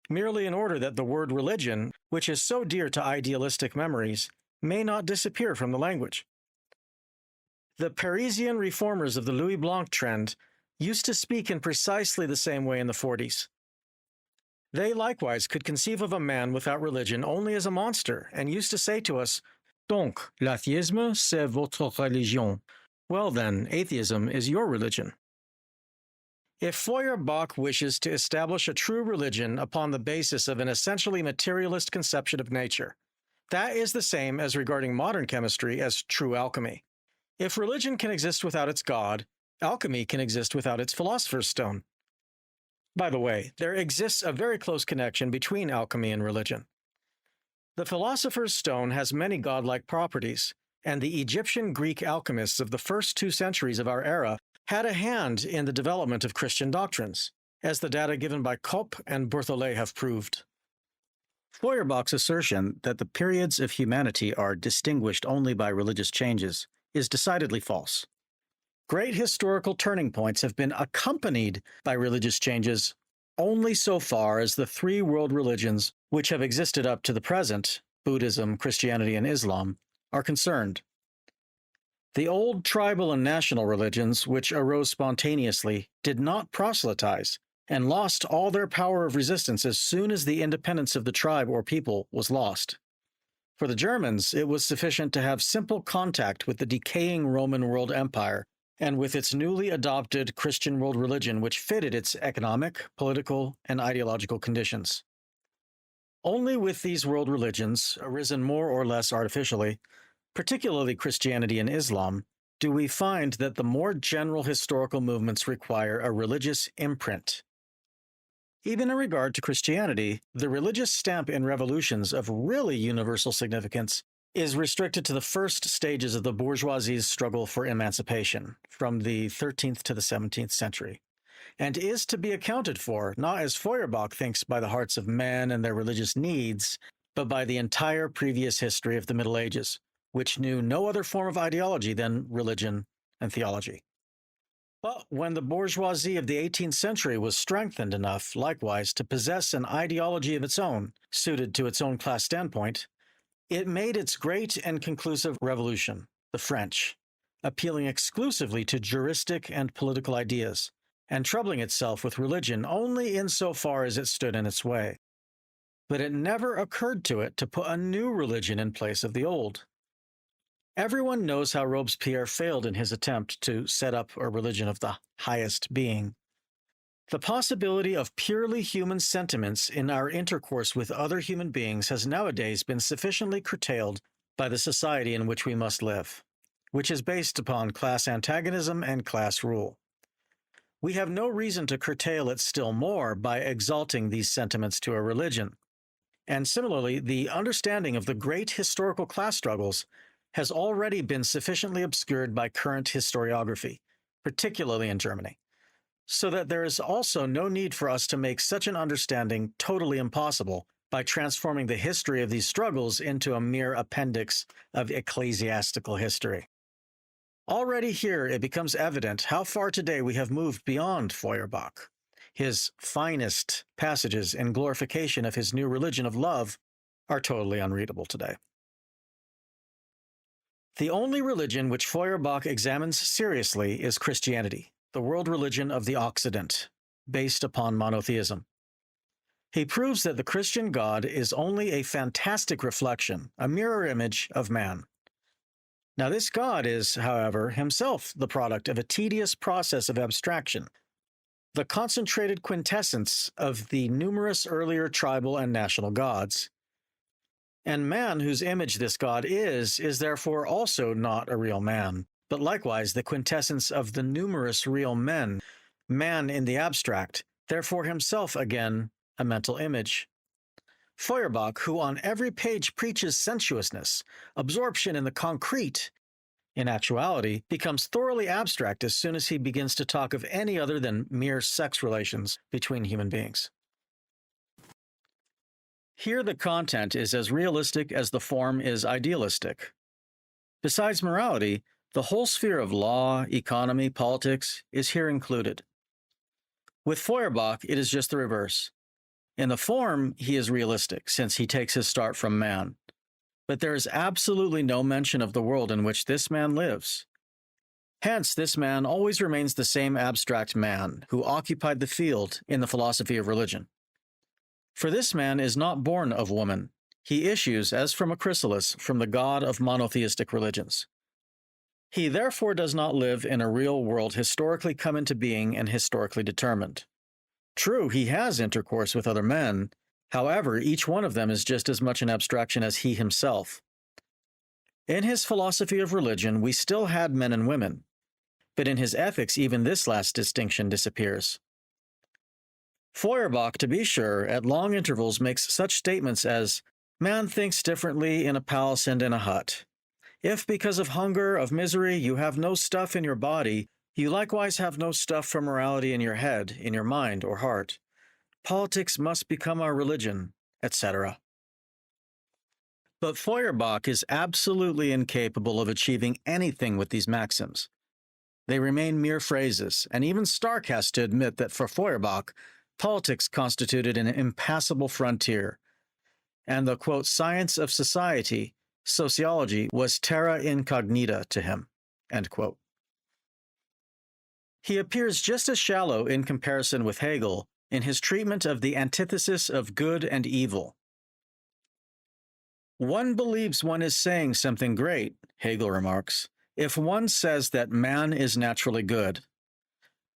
merely in order that the word religion, which is so dear to idealistic memories, may not disappear from the language. The Parisian reformers of the Louis Blanc trend used to speak in precisely the same way in the 40s. They likewise could conceive of a man without religion only as a monster, and used to say to us, "Donc, l'athéisme, c'est votre religion." Well then, atheism is your religion. If Feuerbach wishes to establish a true religion upon the basis of an essentially materialist conception of nature, that is the same as regarding modern chemistry as true alchemy. If religion can exist without its God, alchemy can exist without its philosopher's stone. By the way, there exists a very close connection between alchemy and religion. The philosopher's stone has many godlike properties, and the Egyptian Greek alchemists of the first 2 centuries of our era had a hand in the development of Christian doctrines, as the data given by Kopp and Berthollet have proved. Feuerbach's assertion that the periods of humanity are distinguished only by religious changes is decidedly false. Great historical turning points have been accompanied by religious changes only so far as the 3 world religions which have existed up to the present, Buddhism, Christianity, and Islam, are concerned. The old tribal and national religions, which arose spontaneously, did not proselytize and lost all their power of resistance as soon as the independence of the tribe or people was lost. For the Germans, it was sufficient to have simple contact with the decaying Roman world empire and with its newly adopted Christian world religion, which fitted its economic, political, and ideological conditions. Only with these world religions, arisen more or less artificially, particularly Christianity and Islam, do we find that the more general historical movements require a religious imprint. Even in regard to Christianity, the religious stamp in revolutions of really universal significance is restricted to the first stages of the bourgeoisie's struggle for emancipation, from the 13th to the 17th century, and is to be accounted for, not as Feuerbach thinks by the hearts of men and their religious needs, but by the entire previous history of the Middle Ages, which knew no other form of ideology than religion and theology. But when the bourgeoisie of the 18th century was strengthened enough, likewise, to possess an ideology of its own, suited to its own class standpoint, it made its great and conclusive revolution, the French, appealing exclusively to juristic and political ideas, and troubling itself with religion only insofar as it stood in its way. But it never occurred to it to put a new religion in place of the old. Everyone knows how Robespierre failed in his attempt to set up a religion of the highest being. The possibility of purely human sentiments in our intercourse with other human beings has nowadays been sufficiently curtailed by the society in which we must live, which is based upon class antagonism and class rule. We have no reason to curtail it still more by exalting these sentiments to a religion. And similarly, the understanding of the great historical class struggles has already been sufficiently obscured by current historiography, particularly in Germany, so that there is also no need for us to make such an understanding totally impossible by transforming the history of these struggles into a mere appendix of ecclesiastical history. Already here it becomes evident how far today we have moved beyond Feuerbach. His finest passages in glorification of his new religion of love are totally unreadable today. The only religion which Feuerbach examines seriously is Christianity, the world religion of the Occident, based upon monotheism. He proves that the Christian God is only a fantastic reflection, a mirror image of man. Now, this God is, however, himself the product of a tedious process of abstraction, the concentrated quintessence of the numerous earlier tribal and national gods. And man, whose image this God is therefore also not a real man, but likewise the quintessence of the numerous real men, man in the abstract, therefore himself again a mental image. Feuerbach, who on every page preaches sensuousness, absorption in the concrete, in actuality becomes thoroughly abstract as soon as he begins to talk of any other than mere sex relations between human beings. Here the content is as realistic as the form is idealistic. Besides morality, the whole sphere of law, economy, politics is here included. With Feuerbach, it is just the reverse. In the form, he is realistic, since he takes his start from man. But there is absolutely no mention of the world in which this man lives. Hence, this man always remains the same abstract man who occupied the field in the philosophy of religion. For this man is not born of woman. He issues, as from a chrysalis, from the God of monotheistic religions. He therefore does not live in a real world historically come into being and historically determined. True, he has intercourse with other men. However, each one of them is just as much an abstraction as he himself. In his philosophy of religion, we still had men and women, but in his ethics, even this last distinction disappears. Feuerbach, to be sure, at long intervals makes such statements as, "Man thinks differently in a palace and in a hut. If because of hunger, of misery, you have no stuff in your body, you likewise have no stuff for morality in your head, in your mind or heart. Politics must become our religion," etc. But Feuerbach is absolutely incapable of achieving anything with these maxims. They remain mere phrases, and even Stark has to admit that for Feuerbach, politics constituted an impassable frontier, and the, quote, science of society, sociology, was terra incognita to him, end quote. He appears just as shallow in comparison with Hegel in his treatment of the antithesis of good and evil. One believes one is saying something great, Hegel remarks, if one says that man is naturally good.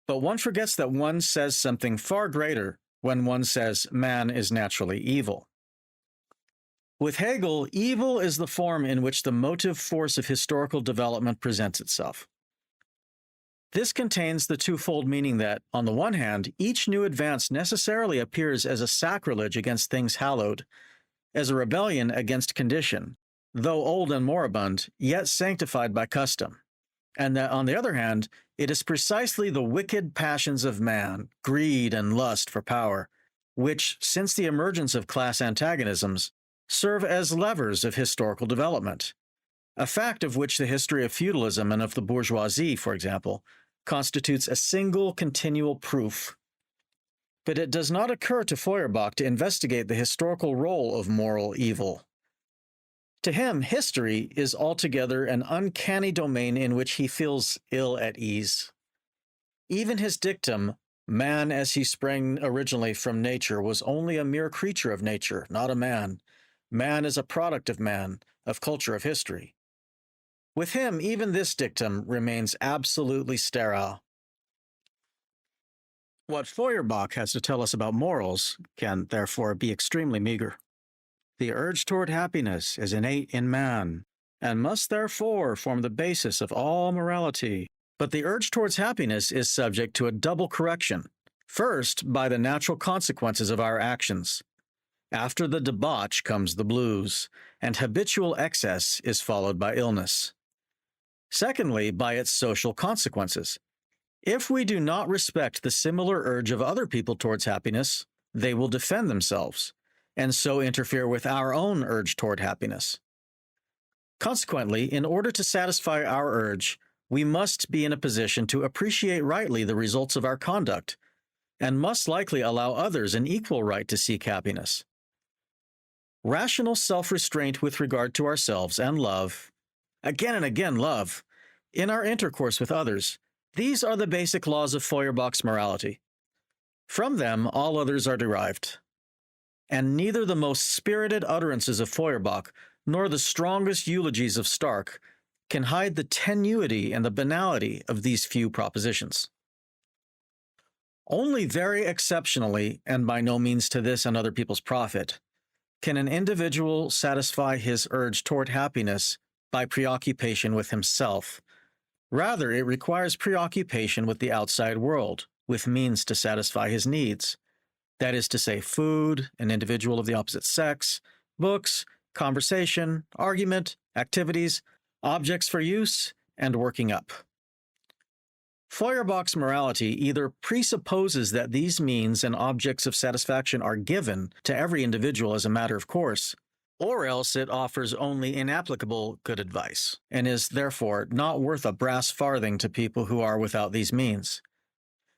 But one forgets that one says something far greater when one says man is naturally evil. With Hegel, evil is the form in which the motive force of historical development presents itself. This contains the twofold meaning that, on the one hand, each new advance necessarily appears as a sacrilege against things hallowed, as a rebellion against condition, though old and moribund, yet sanctified by custom, and that, on the other hand, it is precisely the wicked passions of man, greed and lust for power, which, since the emergence of class antagonisms, serve as levers of historical development, a fact of which the history of feudalism and of the bourgeoisie, for example, constitutes a single continual proof. But it does not occur to Feuerbach to investigate the historical role of moral evil. To him, history is altogether an uncanny domain in which he feels ill at ease. Even his dictum, "Man as he sprang originally from nature was only a mere creature of nature, not a man. Man is a product of man, of culture, of history." With him, even this dictum remains absolutely sterile. What Feuerbach has to tell us about morals can, therefore, be extremely meager. The urge toward happiness is innate in man, and must therefore form the basis of all morality. But the urge towards happiness is subject to a double correction. First, by the natural consequences of our actions. After the debauch comes the blues, and habitual excess is followed by illness. Secondly, by its social consequences. If we do not respect the similar urge of other people towards happiness, they will defend themselves, and so interfere with our own urge toward happiness. Consequently, in order to satisfy our urge, we must be in a position to appreciate rightly the results of our conduct, and must likely allow others an equal right to seek happiness. Rational self-restraint with regard to ourselves and love, Again and again, love. In our intercourse with others, these are the basic laws of Feuerbach's morality. From them, all others are derived. And neither the most spirited utterances of Feuerbach nor the strongest eulogies of Stark can hide the tenuity and the banality of these few propositions. Only very exceptionally, and by no means to this and other people's profit, can an individual satisfy his urge toward happiness by preoccupation with himself. Rather, it requires preoccupation with the outside world, with means to satisfy his needs. That is to say, food, an individual of the opposite sex, books, conversation, argument, activities, objects for use, and working up. Feuerbach's morality either presupposes that these means and objects of satisfaction are given to every individual as a matter of course, or else it offers only inapplicable good advice, and is therefore not worth a brass farthing to people who are without these means.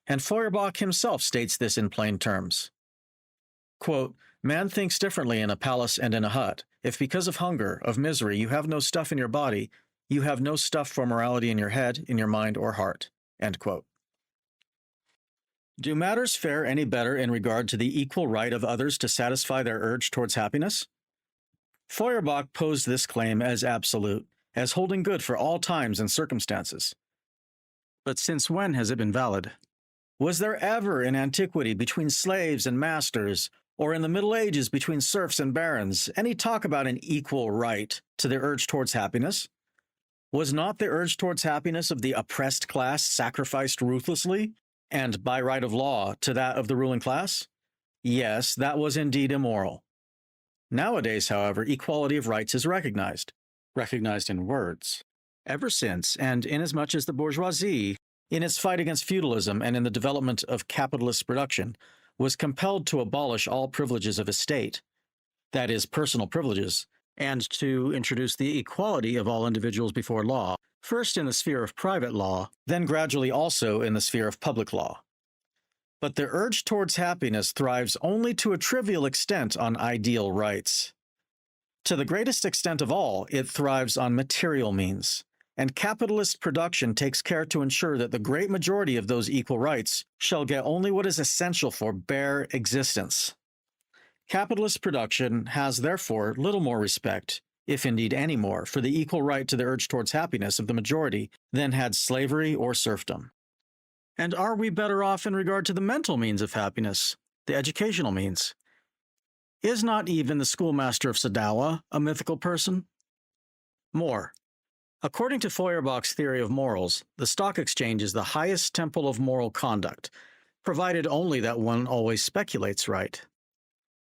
And Feuerbach himself states this in plain terms. Quote, "Man thinks differently in a palace and in a hut. If because of hunger, of misery, you have no stuff in your body, you have no stuff for morality in your head, in your mind, or heart." End quote. Do matters fare any better in regard to the equal right of others to satisfy their urge towards happiness? Feuerbach posed this claim as absolute, as holding good for all times and circumstances. But since when has it been valid? Was there ever in antiquity between slaves and masters, or in the Middle Ages between serfs and barons, any talk about an equal right to the urge towards happiness? Was not the urge towards happiness of the oppressed class sacrificed ruthlessly, and by right of law, to that of the ruling class? Yes, that was indeed immoral. Nowadays, however, equality of rights is recognized in words. Ever since, and inasmuch as the bourgeoisie, in its fight against feudalism and in the development of capitalist production, was compelled to abolish all privileges of estate, that is, personal privileges, and to introduce the equality of all individuals before law, first in the sphere of private law, then gradually also in the sphere of public law. But the urge towards happiness thrives only to a trivial extent on ideal rights. To the greatest extent of all, it thrives on material means, and capitalist production takes care to ensure that the great majority of those equal rights shall get only what is essential for bare existence. Capitalist production has therefore little more respect, if indeed any more, for the equal right to the urge towards happiness of the majority than had slavery or serfdom. And are we better off in regard to the mental means of happiness, the educational means? Is not even the schoolmaster of Sadawa a mythical person? More. According to Feuerbach's theory of morals, the stock exchange is the highest temple of moral conduct, provided only that one always speculates right.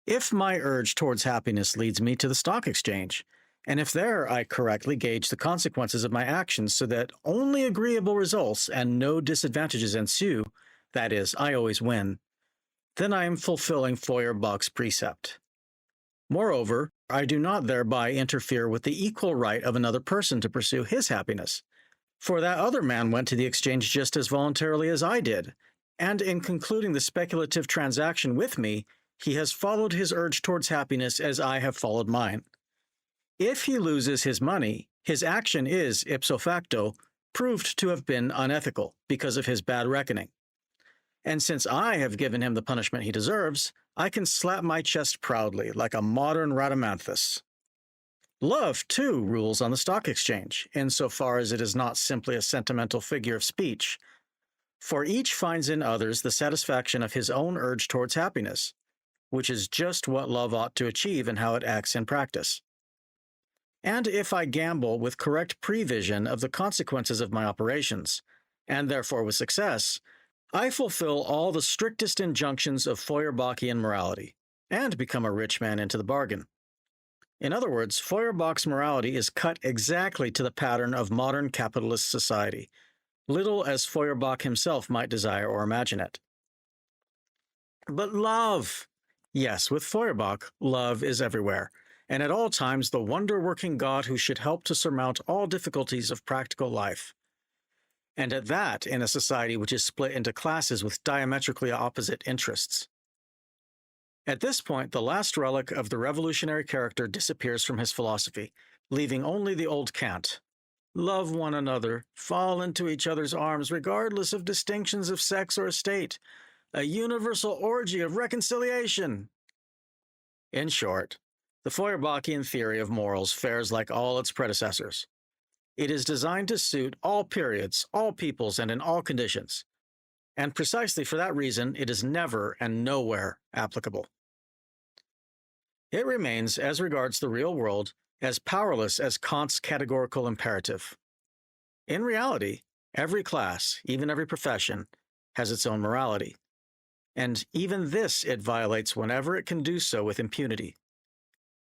If my urge towards happiness leads me to the stock exchange, and if there I correctly gauge the consequences of my actions so that only agreeable results and no disadvantages ensue, that is, I always win, then I am fulfilling Feuerbach's precept. Moreover, I do not thereby interfere with the equal right of another person to pursue his happiness, for that other man went to the exchange just as voluntarily as I did, and in concluding the speculative transaction with me, he has followed his urge towards happiness as I have followed mine. If he loses his money, his action is, ipso facto, proved to have been unethical because of his bad reckoning. And since I have given him the punishment he deserves, I can slap my chest proudly like a modern Rhadamanthus. Love, too, rules on the stock exchange, insofar as it is not simply a sentimental figure of speech, for each finds in others the satisfaction of his own urge towards happiness, which is just what love ought to achieve and how it acts in practice. And if I gamble with correct prevision of the consequences of my operations, and therefore with success, I fulfill all the strictest injunctions of Feuerbachian morality, and become a rich man into the bargain. In other words, Feuerbach's morality is cut exactly to the pattern of modern capitalist society, little as Feuerbach himself might desire or imagine it. But love! Yes, with Feuerbach, love is everywhere, and at all times the wonder-working God who should help to surmount all difficulties of practical life. And at that in a society which is split into classes with diametrically opposite interests. At this point, the last relic of the revolutionary character disappears from his philosophy, leaving only the old cant. Love one another, fall into each other's arms, regardless of distinctions of sex or estate. A universal orgy of reconciliation. In short, the Feuerbachian theory of morals fares like all its predecessors. It is designed to suit all periods, all peoples, and in all conditions. And precisely for that reason, it is never and nowhere applicable. It remains, as regards the real world, as powerless as Kant's categorical imperative. In reality, every class, even every profession, has its own morality. And even this it violates whenever it can do so with impunity.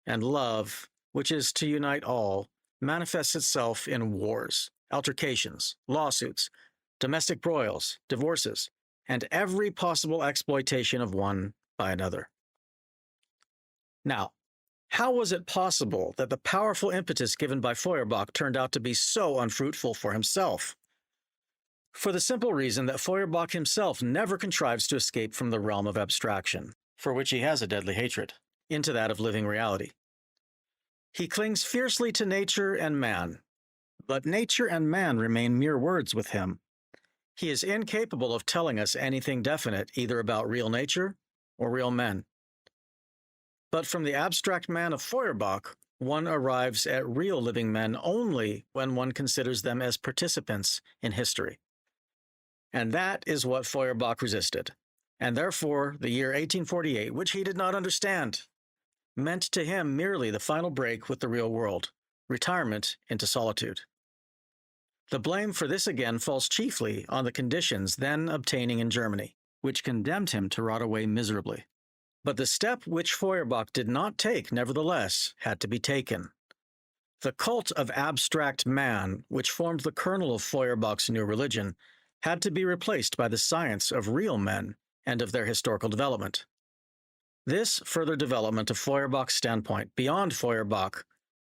And love, which is to unite all, manifests itself in wars, altercations, lawsuits, domestic broils, divorces, and every possible exploitation of one by another. Now, how was it possible that the powerful impetus given by Feuerbach turned out to be so unfruitful for himself? For the simple reason that Feuerbach himself never contrives to escape from the realm of abstraction, for which he has a deadly hatred, into that of living reality. He clings fiercely to nature and man, but nature and man remain mere words with him. He is incapable of telling us anything definite either about real nature or real men. But from the abstract man of Feuerbach, one arrives at real living men only when one considers them as participants in history. And that is what Feuerbach resisted, and therefore the year 1848, which he did not understand, meant to him merely the final break with the real world, retirement into solitude. The blame for this again falls chiefly on the conditions then obtaining in Germany, which condemned him to rot away miserably. But the step which Feuerbach did not take, nevertheless, had to be taken. The cult of abstract man, which formed the kernel of Feuerbach's new religion, had to be replaced by the science of real men and of their historical development. This further development of Feuerbach's standpoint beyond Feuerbach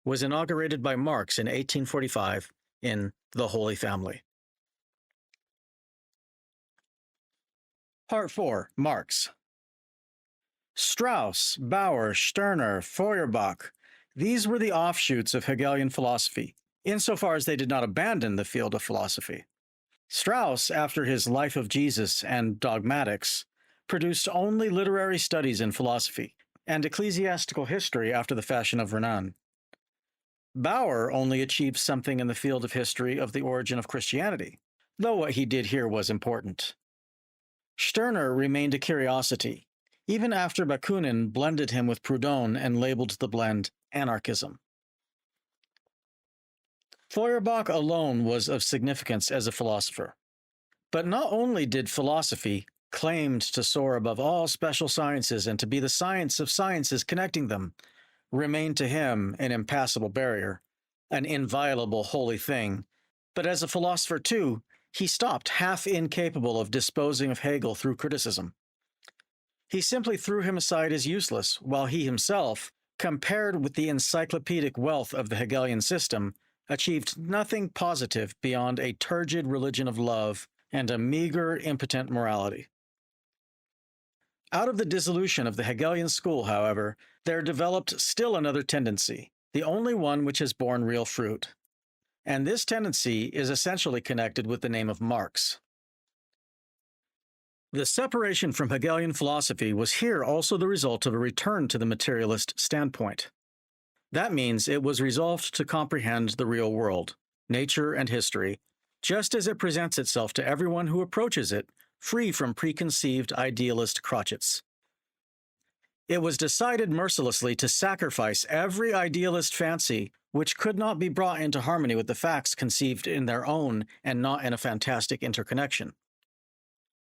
was inaugurated by Marx in 1845 in The Holy Family. Part 4. Marx. Strauss, Bauer, Stirner, Feuerbach, these were the offshoots of Hegelian philosophy, insofar as they did not abandon the field of philosophy. Strauss, after his Life of Jesus and Dogmatics, produced only literary studies in philosophy, and ecclesiastical history after the fashion of Renan. Bauer only achieved something in the field of history of the origin of Christianity, though what he did here was important. Stirner remained a curiosity, even after Bakunin blended him with Proudhon and labeled the blend anarchism. Feuerbach alone was of significance as a philosopher. But not only did philosophy, claimed to soar above all special sciences and to be the science of sciences connecting them, remain to him an impassable barrier, an inviolable holy thing, but as a philosopher too, he stopped half incapable of disposing of Hegel through criticism. He simply threw him aside as useless, while he himself, compared with the encyclopedic wealth of the Hegelian system, achieved nothing positive beyond a turgid religion of love and a meager, impotent morality. Out of the dissolution of the Hegelian school, however, there developed still another tendency, the only one which has borne real fruit. And this tendency is essentially connected with the name of Marx. The separation from Hegelian philosophy was here also the result of a return to the materialist standpoint. That means it was resolved to comprehend the real world, nature and history, just as it presents itself to everyone who approaches it, free from preconceived idealist crotchets. It was decided mercilessly to sacrifice every idealist fancy which could not be brought into harmony with the facts conceived in their own and not in a fantastic interconnection.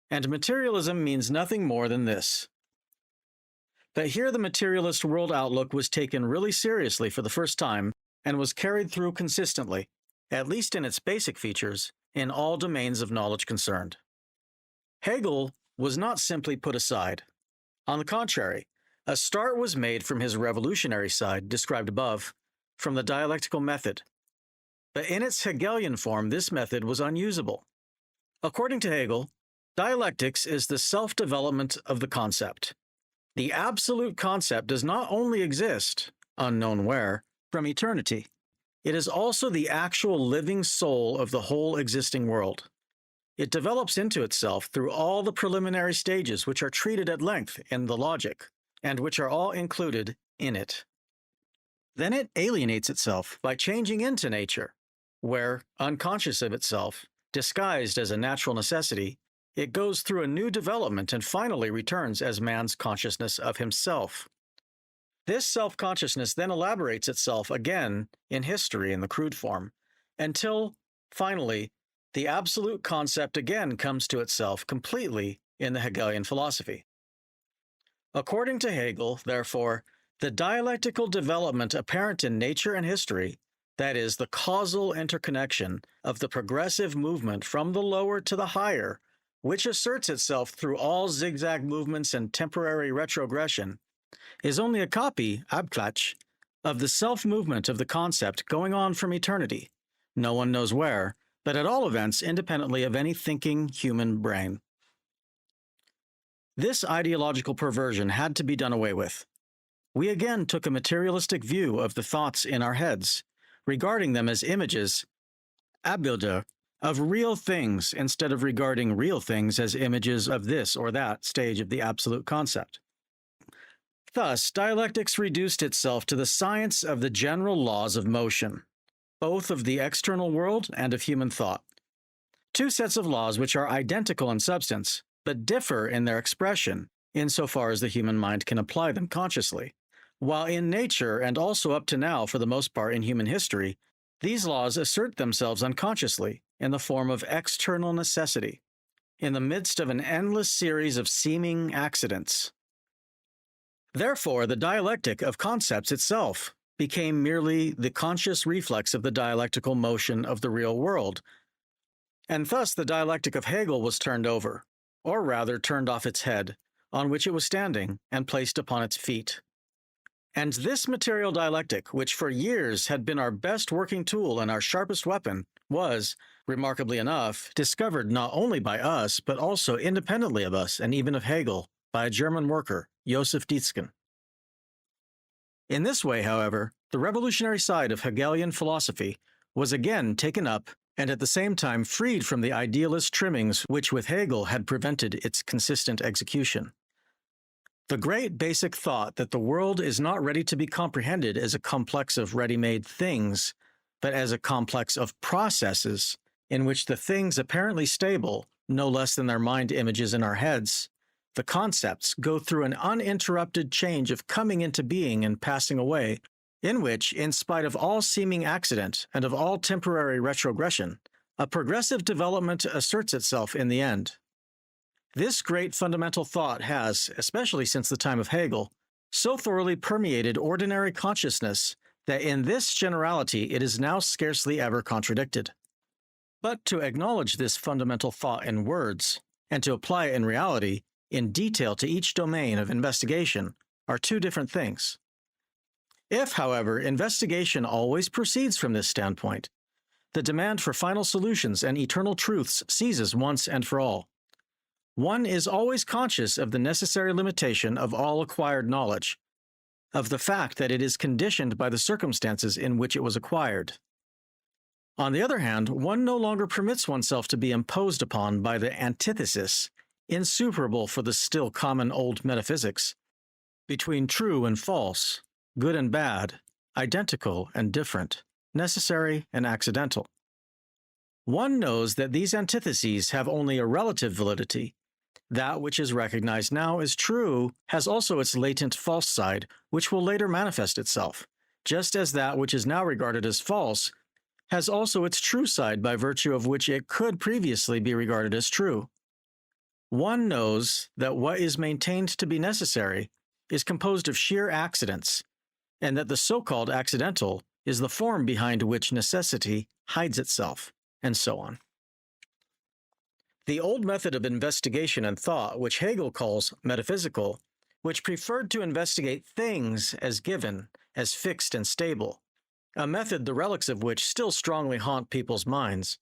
And materialism means nothing more than this. But here the materialist world outlook was taken really seriously for the first time and was carried through consistently, at least in its basic features, in all domains of knowledge concerned. Hegel was not simply put aside. On the contrary, a start was made from his revolutionary side, described above, from the dialectical method. But in its Hegelian form, this method was unusable. According to Hegel, dialectics is the self-development of the concept. The absolute concept does not only exist, unknown where, from eternity. it is also the actual living soul of the whole existing world. It develops into itself through all the preliminary stages which are treated at length in the logic, and which are all included in it. Then it alienates itself by changing into nature, where, unconscious of itself, disguised as a natural necessity, it goes through a new development and finally returns as man's consciousness of himself. This self-consciousness then elaborates itself again in history in the crude form, until, finally, the absolute concept again comes to itself completely in the Hegelian philosophy. According to Hegel, therefore, the dialectical development apparent in nature and history, that is, the causal interconnection of the progressive movement from the lower to the higher, which asserts itself through all zigzag movements and temporary retrogression, is only a copy, Abklatsch, of the self-movement of the concept going on from eternity, no one knows where, but at all events independently of any thinking human brain. This ideological perversion had to be done away with. We again took a materialistic view of the thoughts in our heads, regarding them as images, Abbilder, of real things instead of regarding real things as images of this or that stage of the absolute concept. Thus, dialectics reduced itself to the science of the general laws of motion, both of the external world and of human thought. Two sets of laws which are identical in substance, but differ in their expression, insofar as the human mind can apply them consciously. While in nature, and also up to now for the most part in human history, these laws assert themselves unconsciously in the form of external necessity, in the midst of an endless series of seeming accidents. Therefore, the dialectic of concepts itself became merely the conscious reflex of the dialectical motion of the real world, and thus the dialectic of Hegel was turned over, or rather turned off its head, on which it was standing, and placed upon its feet. And this material dialectic, which for years had been our best working tool and our sharpest weapon, was, remarkably enough, discovered not only by us, but also independently of us and even of Hegel, by a German worker, Joseph Dietzken. In this way, however, the revolutionary side of Hegelian philosophy was again taken up and at the same time freed from the idealist trimmings which with Hegel had prevented its consistent execution. The great basic thought that the world is not ready to be comprehended as a complex of ready-made things, but as a complex of processes in which the things apparently stable, no less than their mind images in our heads, the concepts go through an uninterrupted change of coming into being and passing away, in which, in spite of all seeming accident and of all temporary retrogression, a progressive development asserts itself in the end. This great fundamental thought has, especially since the time of Hegel, so thoroughly permeated ordinary consciousness that in this generality it is now scarcely ever contradicted. But to acknowledge this fundamental thought in words, and to apply it in reality, in detail to each domain of investigation, are two different things. If, however, investigation always proceeds from this standpoint, the demand for final solutions and eternal truths ceases once and for all. One is always conscious of the necessary limitation of all acquired knowledge, of the fact that it is conditioned by the circumstances in which it was acquired. On the other hand, one no longer permits oneself to be imposed upon by the antithesis, insuperable for the still common old metaphysics, between true and false, good and bad, identical and different, necessary and accidental. One knows that these antitheses have only a relative validity. That which is recognized now as true has also its latent false side, which will later manifest itself, just as that which is now regarded as false has also its true side by virtue of which it could previously be regarded as true. One knows that what is maintained to be necessary is composed of sheer accidents, and that the so-called accidental is the form behind which necessity hides itself, and so on. The old method of investigation and thought, which Hegel calls metaphysical, which preferred to investigate things as given, as fixed and stable, a method the relics of which still strongly haunt people's minds,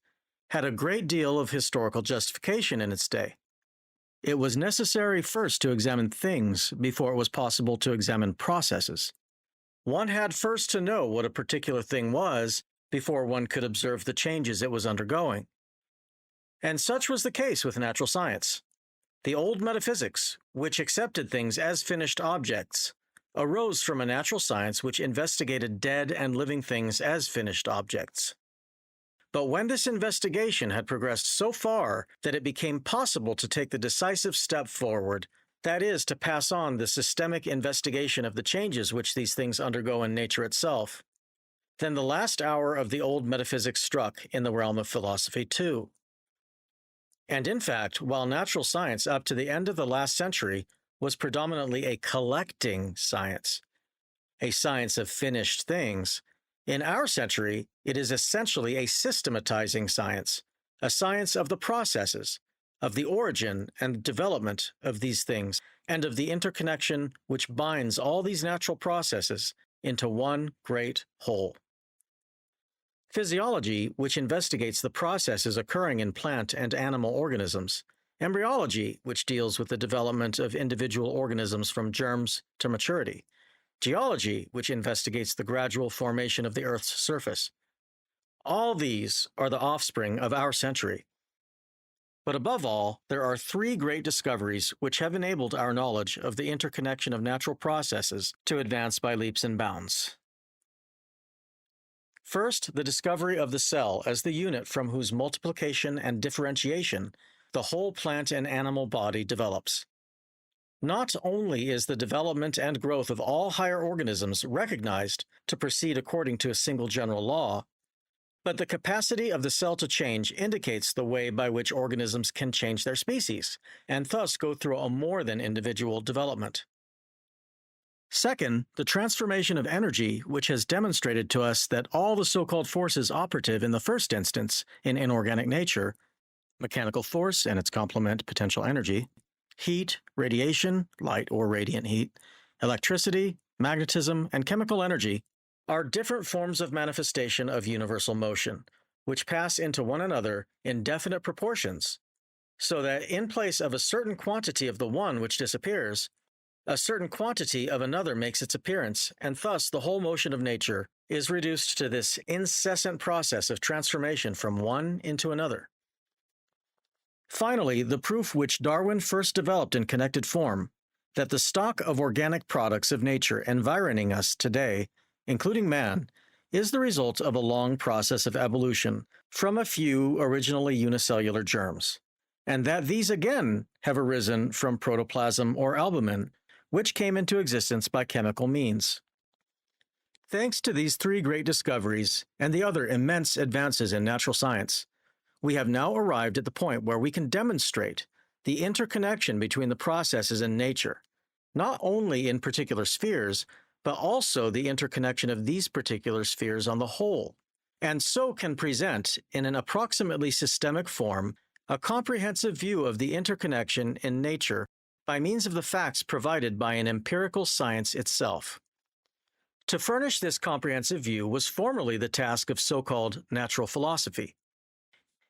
had a great deal of historical justification in its day. It was necessary first to examine things before it was possible to examine processes. One had first to know what a particular thing was before one could observe the changes it was undergoing. And such was the case with natural science. The old metaphysics, which accepted things as finished objects, arose from a natural science which investigated dead and living things as finished objects. But when this investigation had progressed so far that it became possible to take the decisive step forward, that is, to pass on the systemic investigation of the changes which these things undergo in nature itself, then the last hour of the old metaphysics struck in the realm of philosophy too. And in fact, while natural science up to the end of the last century was predominantly a collecting science, a science of finished things, in our century it is essentially a systematizing science, a science of the processes, of the origin and development of these things, and of the interconnection which binds all these natural processes into one great whole. Physiology, which investigates the processes occurring in plant and animal organisms. Embryology, which deals with the development of individual organisms from germs to maturity. Geology, which investigates the gradual formation of the Earth's surface. All these are the offspring of our century. But above all, there are three great discoveries which have enabled our knowledge of the interconnection of natural processes to advance by leaps and bounds. First, the discovery of the cell as the unit from whose multiplication and differentiation the whole plant and animal body develops. Not only is the development and growth of all higher organisms recognized to proceed according to a single general law, but the capacity of the cell to change indicates the way by which organisms can change their species, and thus go through a more than individual development. Second, the transformation of energy, which has demonstrated to us that all the so-called forces operative in the first instance in inorganic nature, mechanical force and its complement potential energy, heat, radiation, light or radiant heat, electricity, magnetism, and chemical energy, are different forms of manifestation of universal motion, which pass into one another in definite proportions, so that in place of a certain quantity of the one which disappears, a certain quantity of another makes its appearance, and thus the whole motion of nature is reduced to this incessant process of transformation from one into another. Finally, the proof which Darwin first developed in connected form, that the stock of organic products of nature environing us today, including man, is the result of a long process of evolution from a few originally unicellular germs, and that these again have arisen from protoplasm or albumin, which came into existence by chemical means. Thanks to these three great discoveries and the other immense advances in natural science, we have now arrived at the point where we can demonstrate the interconnection between the processes in nature, not only in particular spheres, but also the interconnection of these particular spheres on the whole, and so can present, in an approximately systemic form, a comprehensive view of the interconnection in nature by means of the facts provided by an empirical science itself. To furnish this comprehensive view was formerly the task of so-called natural philosophy.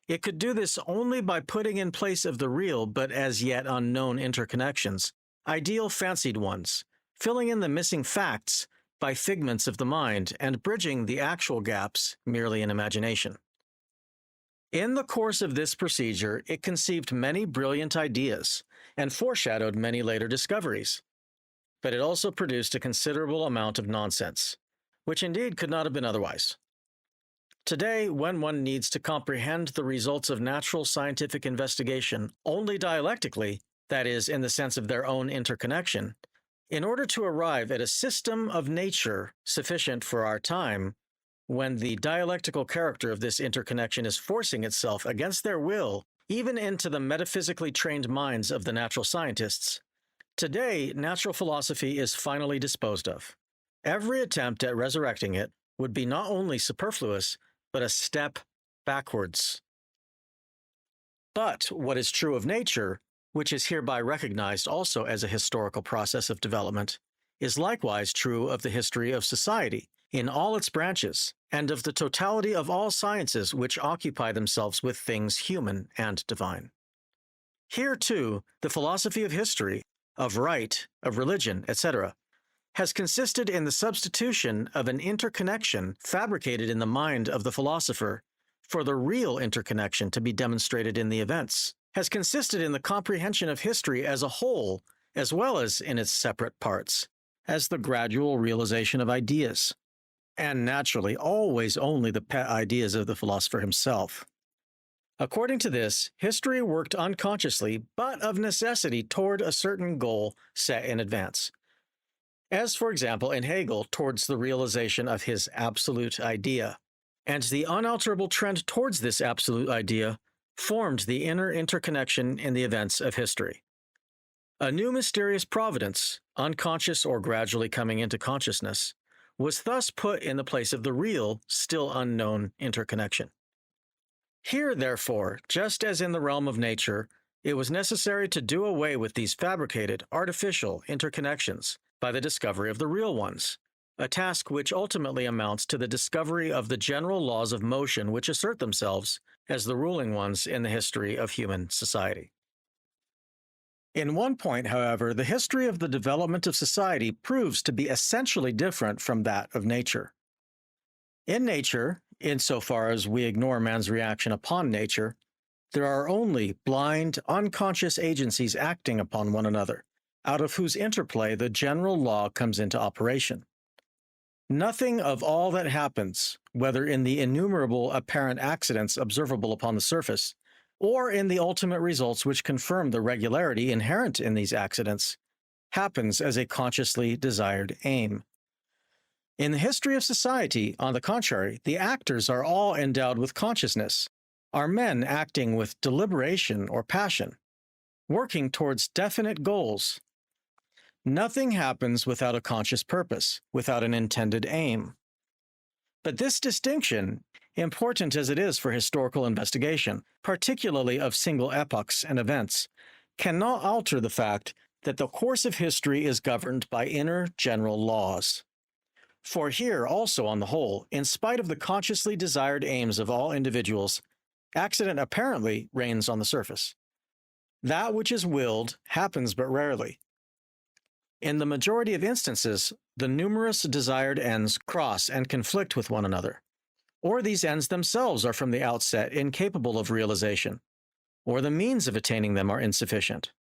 It could do this only by putting in place of the real but as yet unknown interconnections, ideal fancied ones, filling in the missing facts by figments of the mind, and bridging the actual gaps merely in imagination. In the course of this procedure, it conceived many brilliant ideas and foreshadowed many later discoveries. But it also produced a considerable amount of nonsense, which indeed could not have been otherwise. Today, when one needs to comprehend the results of natural scientific investigation only dialectically, that is, in the sense of their own interconnection, in order to arrive at a system of nature sufficient for our time, when the dialectical character of this interconnection is forcing itself against their will even into the metaphysically trained minds of the natural scientists, today natural philosophy is finally disposed of. Every attempt at resurrecting it would be not only superfluous, but a step backwards. But what is true of nature, which is hereby recognized also as a historical process of development, is likewise true of the history of society in all its branches, and of the totality of all sciences which occupy themselves with things human and divine. Here, too, the philosophy of history, of right, of religion, etc., has consisted in the substitution of an interconnection fabricated in the mind of the philosopher for the real interconnection to be demonstrated in the events, has consisted in the comprehension of history as a whole, as well as in its separate parts, as the gradual realization of ideas, and naturally always only the pet ideas of the philosopher himself. According to this, history worked unconsciously, but of necessity toward a certain goal set in advance. As, for example, in Hegel, towards the realization of his absolute idea. And the unalterable trend towards this absolute idea formed the inner interconnection in the events of history. A new mysterious providence, unconscious or gradually coming into consciousness, was thus put in the place of the real, still unknown interconnection. Here, therefore, just as in the realm of nature, it was necessary to do away with these fabricated, artificial interconnections by the discovery of the real ones, a task which ultimately amounts to the discovery of the general laws of motion which assert themselves as the ruling ones in the history of human society. In one point, however, the history of the development of society proves to be essentially different from that of nature. In nature, insofar as we ignore man's reaction upon nature, there are only blind, unconscious agencies acting upon one another, out of whose interplay the general law comes into operation. Nothing of all that happens, whether in the innumerable apparent accidents observable upon the surface, or in the ultimate results which confirm the regularity inherent in these accidents, happens as a consciously desired aim. In the history of society, on the contrary, the actors are all endowed with consciousness, are men acting with deliberation or passion, working towards definite goals. Nothing happens without a conscious purpose, without an intended aim. But this distinction, important as it is for historical investigation, particularly of single epochs and events, cannot alter the fact that the course of history is governed by inner general laws. For here also, on the whole, in spite of the consciously desired aims of all individuals, accident apparently reigns on the surface. That which is willed happens but rarely. In the majority of instances, the numerous desired ends cross and conflict with one another, or these ends themselves are from the outset incapable of realization, or the means of attaining them are insufficient.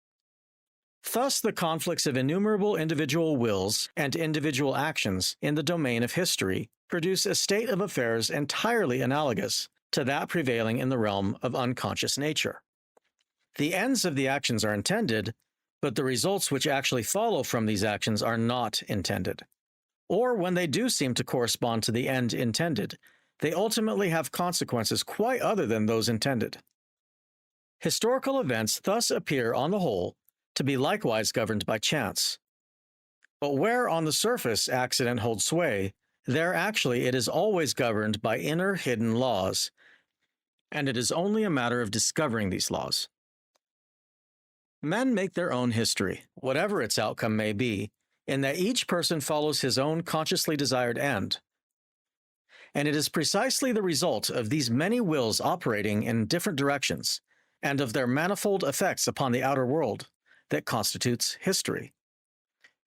Thus, the conflicts of innumerable individual wills and individual actions in the domain of history produce a state of affairs entirely analogous to that prevailing in the realm of unconscious nature. The ends of the actions are intended, but the results which actually follow from these actions are not intended. Or when they do seem to correspond to the end intended, they ultimately have consequences quite other than those intended. Historical events thus appear, on the whole, to be likewise governed by chance. But where on the surface accident holds sway, there actually it is always governed by inner hidden laws, and it is only a matter of discovering these laws. Men make their own history, whatever its outcome may be, in that each person follows his own consciously desired end. And it is precisely the result of these many wills operating in different directions, and of their manifold effects upon the outer world, that constitutes history.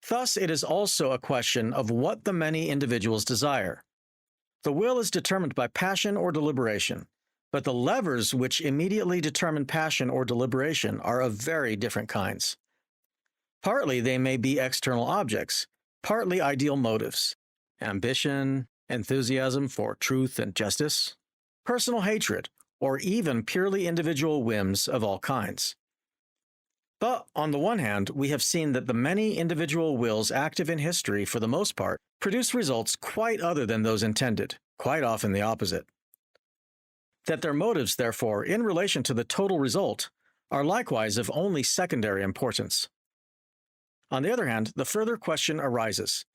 Thus, it is also a question of what the many individuals desire. The will is determined by passion or deliberation, but the levers which immediately determine passion or deliberation are of very different kinds. Partly they may be external objects, partly ideal motives, ambition, enthusiasm for truth and justice, personal hatred, or even purely individual whims of all kinds. But on the one hand, we have seen that the many individual wills active in history, for the most part, produce results quite other than those intended, quite often the opposite. That their motives, therefore, in relation to the total result, are likewise of only secondary importance. On the other hand, the further question arises: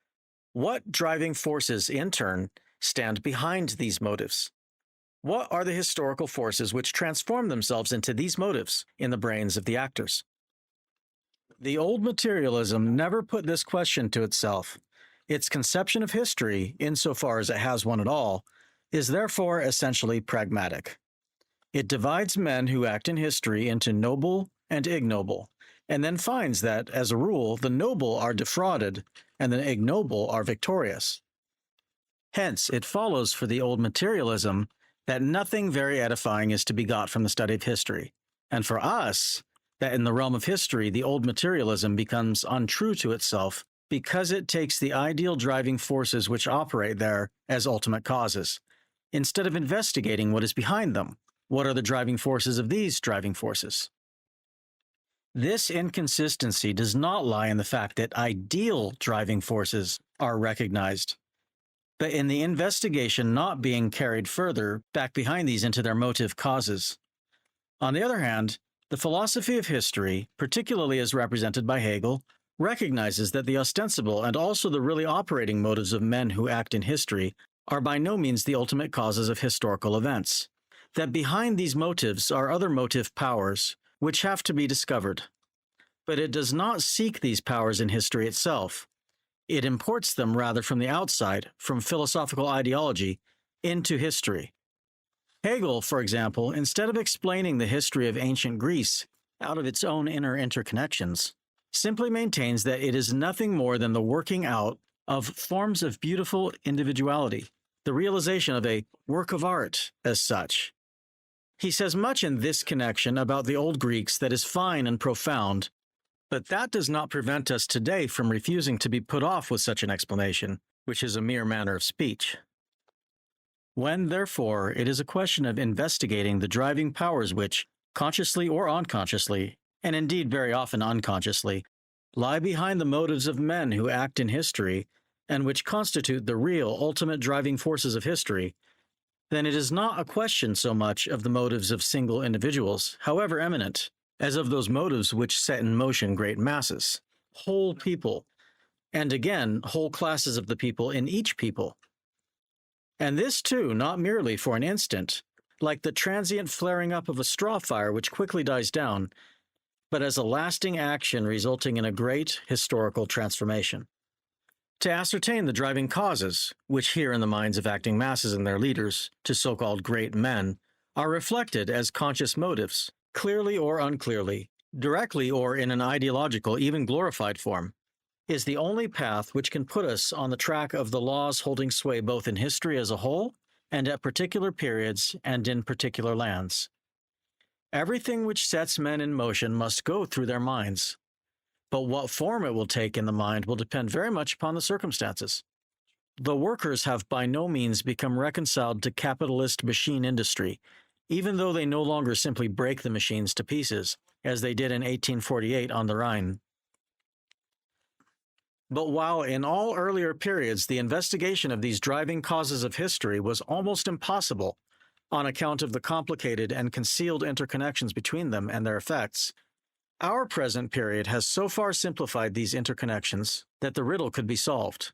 what driving forces, in turn, stand behind these motives? What are the historical forces which transform themselves into these motives in the brains of the actors? The old materialism never put this question to itself. Its conception of history, insofar as it has one at all, is therefore essentially pragmatic. It divides men who act in history into noble and ignoble, and then finds that, as a rule, the noble are defrauded and the ignoble are victorious. Hence, it follows for the old materialism that nothing very edifying is to be got from the study of history, and for us, that in the realm of history, the old materialism becomes untrue to itself because it takes the ideal driving forces which operate there as ultimate causes, instead of investigating what is behind them. What are the driving forces of these driving forces? This inconsistency does not lie in the fact that ideal driving forces are recognized, but in the investigation not being carried further back behind these into their motive causes. On the other hand, the philosophy of history, particularly as represented by Hegel, recognizes that the ostensible and also the really operating motives of men who act in history are by no means the ultimate causes of historical events, that behind these motives are other motive powers which have to be discovered. But it does not seek these powers in history itself. It imports them rather from the outside, from philosophical ideology, into history. Hegel, for example, instead of explaining the history of ancient Greece out of its own inner interconnections, simply maintains that it is nothing more than the working out of forms of beautiful individuality, the realization of a work of art as such. He says much in this connection about the old Greeks that is fine and profound, but that does not prevent us today from refusing to be put off with such an explanation, which is a mere manner of speech. When, therefore, it is a question of investigating the driving powers which, consciously or unconsciously, and indeed very often unconsciously, lie behind the motives of men who act in history, and which constitute the real ultimate driving forces of history, then it is not a question so much of the motives of single individuals, however eminent, as of those motives which set in motion great masses, whole people, and again whole classes of the people in each people. And this too not merely for an instant, like the transient flaring up of a straw fire which quickly dies down, but as a lasting action resulting in a great historical transformation. To ascertain the driving causes, which here in the minds of acting masses and their leaders, to so-called great men, are reflected as conscious motives, clearly or unclearly, directly or in an ideological, even glorified form, is the only path which can put us on the track of the laws holding sway both in history as a whole and at particular periods and in particular lands. Everything which sets men in motion must go through their minds, but what form it will take in the mind will depend very much upon the circumstances. The workers have by no means become reconciled to capitalist machine industry, even though they no longer simply break the machines to pieces, as they did in 1848 on the Rhine. But while in all earlier periods the investigation of these driving causes of history was almost impossible on account of the complicated and concealed interconnections between them and their effects, our present period has so far simplified these interconnections that the riddle could be solved.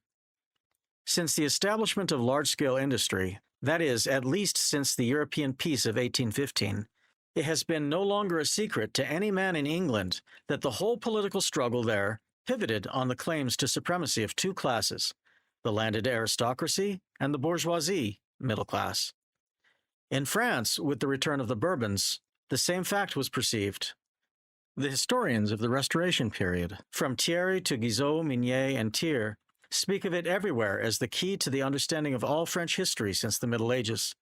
Since the establishment of large-scale industry, that is, at least since the European peace of 1815, it has been no longer a secret to any man in England that the whole political struggle there pivoted on the claims to supremacy of two classes, the landed aristocracy and the bourgeoisie middle class. In France, with the return of the Bourbons, the same fact was perceived. The historians of the Restoration period, from Thierry to Guizot, Mignet, and Thiers, speak of it everywhere as the key to the understanding of all French history since the Middle Ages.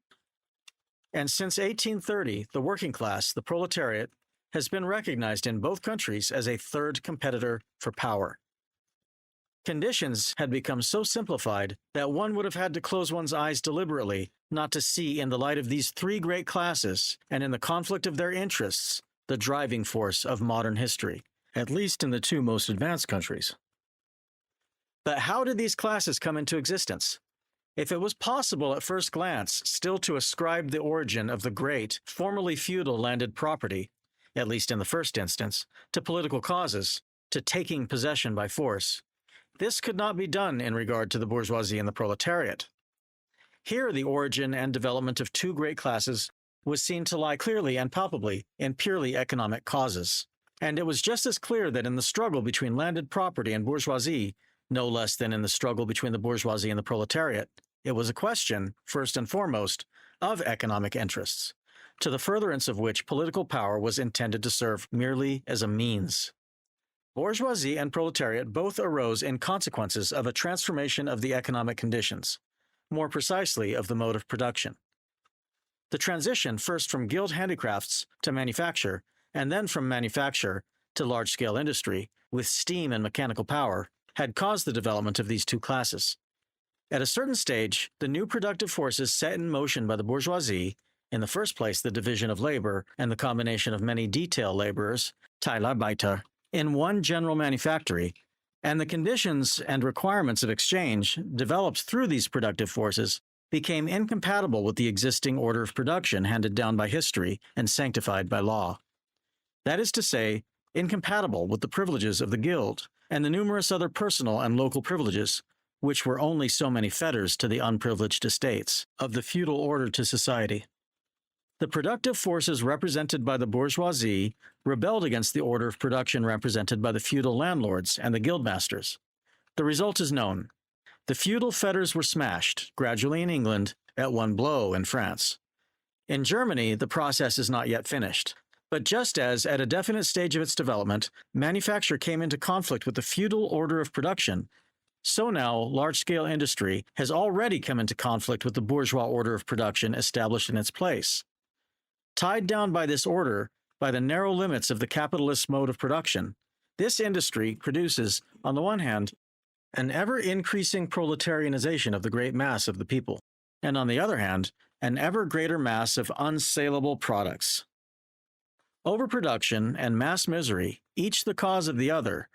And since 1830, the working class, the proletariat, has been recognized in both countries as a third competitor for power. Conditions had become so simplified that one would have had to close one's eyes deliberately not to see in the light of these three great classes and in the conflict of their interests the driving force of modern history, at least in the two most advanced countries. But how did these classes come into existence? If it was possible at first glance still to ascribe the origin of the great, formerly feudal landed property, at least in the first instance, to political causes, to taking possession by force, this could not be done in regard to the bourgeoisie and the proletariat. Here the origin and development of two great classes was seen to lie clearly and palpably in purely economic causes, and it was just as clear that in the struggle between landed property and bourgeoisie, no less than in the struggle between the bourgeoisie and the proletariat, it was a question, first and foremost, of economic interests, to the furtherance of which political power was intended to serve merely as a means. Bourgeoisie and proletariat both arose in consequences of a transformation of the economic conditions, more precisely of the mode of production. The transition first from guild handicrafts to manufacture, and then from manufacture to large-scale industry, with steam and mechanical power, had caused the development of these two classes. At a certain stage, the new productive forces set in motion by the bourgeoisie, in the first place the division of labor and the combination of many detail laborers, Teilarbeiter, in one general manufactory, and the conditions and requirements of exchange developed through these productive forces became incompatible with the existing order of production handed down by history and sanctified by law. That is to say, incompatible with the privileges of the guild and the numerous other personal and local privileges, which were only so many fetters to the unprivileged estates of the feudal order to society. The productive forces represented by the bourgeoisie rebelled against the order of production represented by the feudal landlords and the guildmasters. The result is known. The feudal fetters were smashed, gradually in England, at one blow in France. In Germany, the process is not yet finished. But just as, at a definite stage of its development, manufacture came into conflict with the feudal order of production, so now large-scale industry has already come into conflict with the bourgeois order of production established in its place. Tied down by this order, by the narrow limits of the capitalist mode of production, this industry produces, on the one hand, an ever-increasing proletarianization of the great mass of the people, and on the other hand, an ever greater mass of unsaleable products. Overproduction and mass misery, each the cause of the other,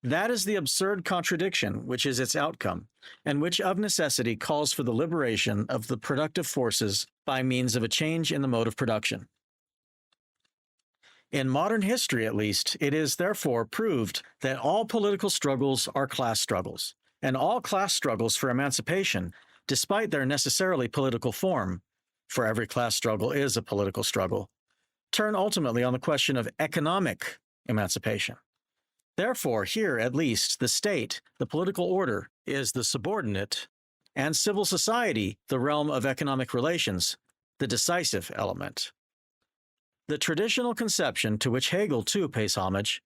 that is the absurd contradiction which is its outcome, and which of necessity calls for the liberation of the productive forces by means of a change in the mode of production. In modern history, at least, it is therefore proved that all political struggles are class struggles, and all class struggles for emancipation, despite their necessarily political form, for every class struggle is a political struggle, turn ultimately on the question of economic emancipation. Therefore, here, at least, the state, the political order, is the subordinate, and civil society, the realm of economic relations, the decisive element. The traditional conception, to which Hegel too pays homage,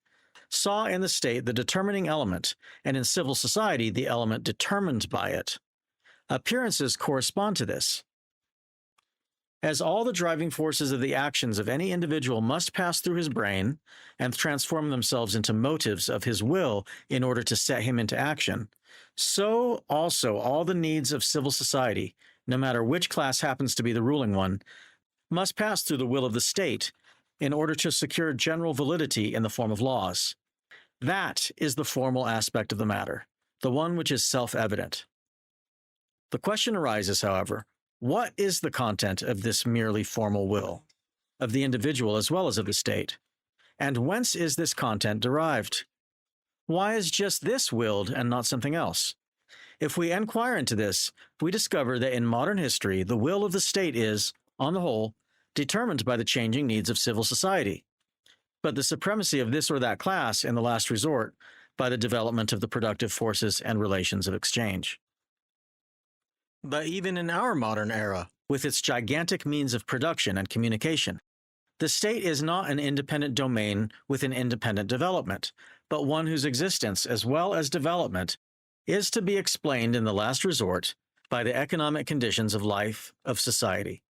saw in the state the determining element, and in civil society the element determined by it. Appearances correspond to this. As all the driving forces of the actions of any individual must pass through his brain and transform themselves into motives of his will in order to set him into action, so also all the needs of civil society, no matter which class happens to be the ruling one, must pass through the will of the state in order to secure general validity in the form of laws. That is the formal aspect of the matter, the one which is self-evident. The question arises, however, what is the content of this merely formal will, of the individual as well as of the state? And whence is this content derived? Why is just this willed and not something else? If we inquire into this, we discover that in modern history, the will of the state is, on the whole, determined by the changing needs of civil society, but the supremacy of this or that class, in the last resort, by the development of the productive forces and relations of exchange. But even in our modern era, with its gigantic means of production and communication, the state is not an independent domain with an independent development, but one whose existence as well as development is to be explained in the last resort by the economic conditions of life, of society.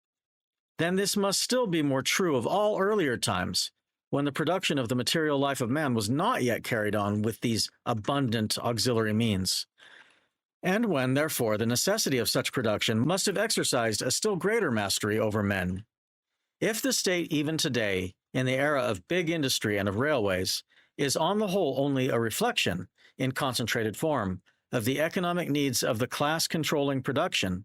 Then this must still be more true of all earlier times, when the production of the material life of man was not yet carried on with these abundant auxiliary means, and when, therefore, the necessity of such production must have exercised a still greater mastery over men. If the state even today, in the era of big industry and of railways, is on the whole only a reflection, in concentrated form, of the economic needs of the class controlling production,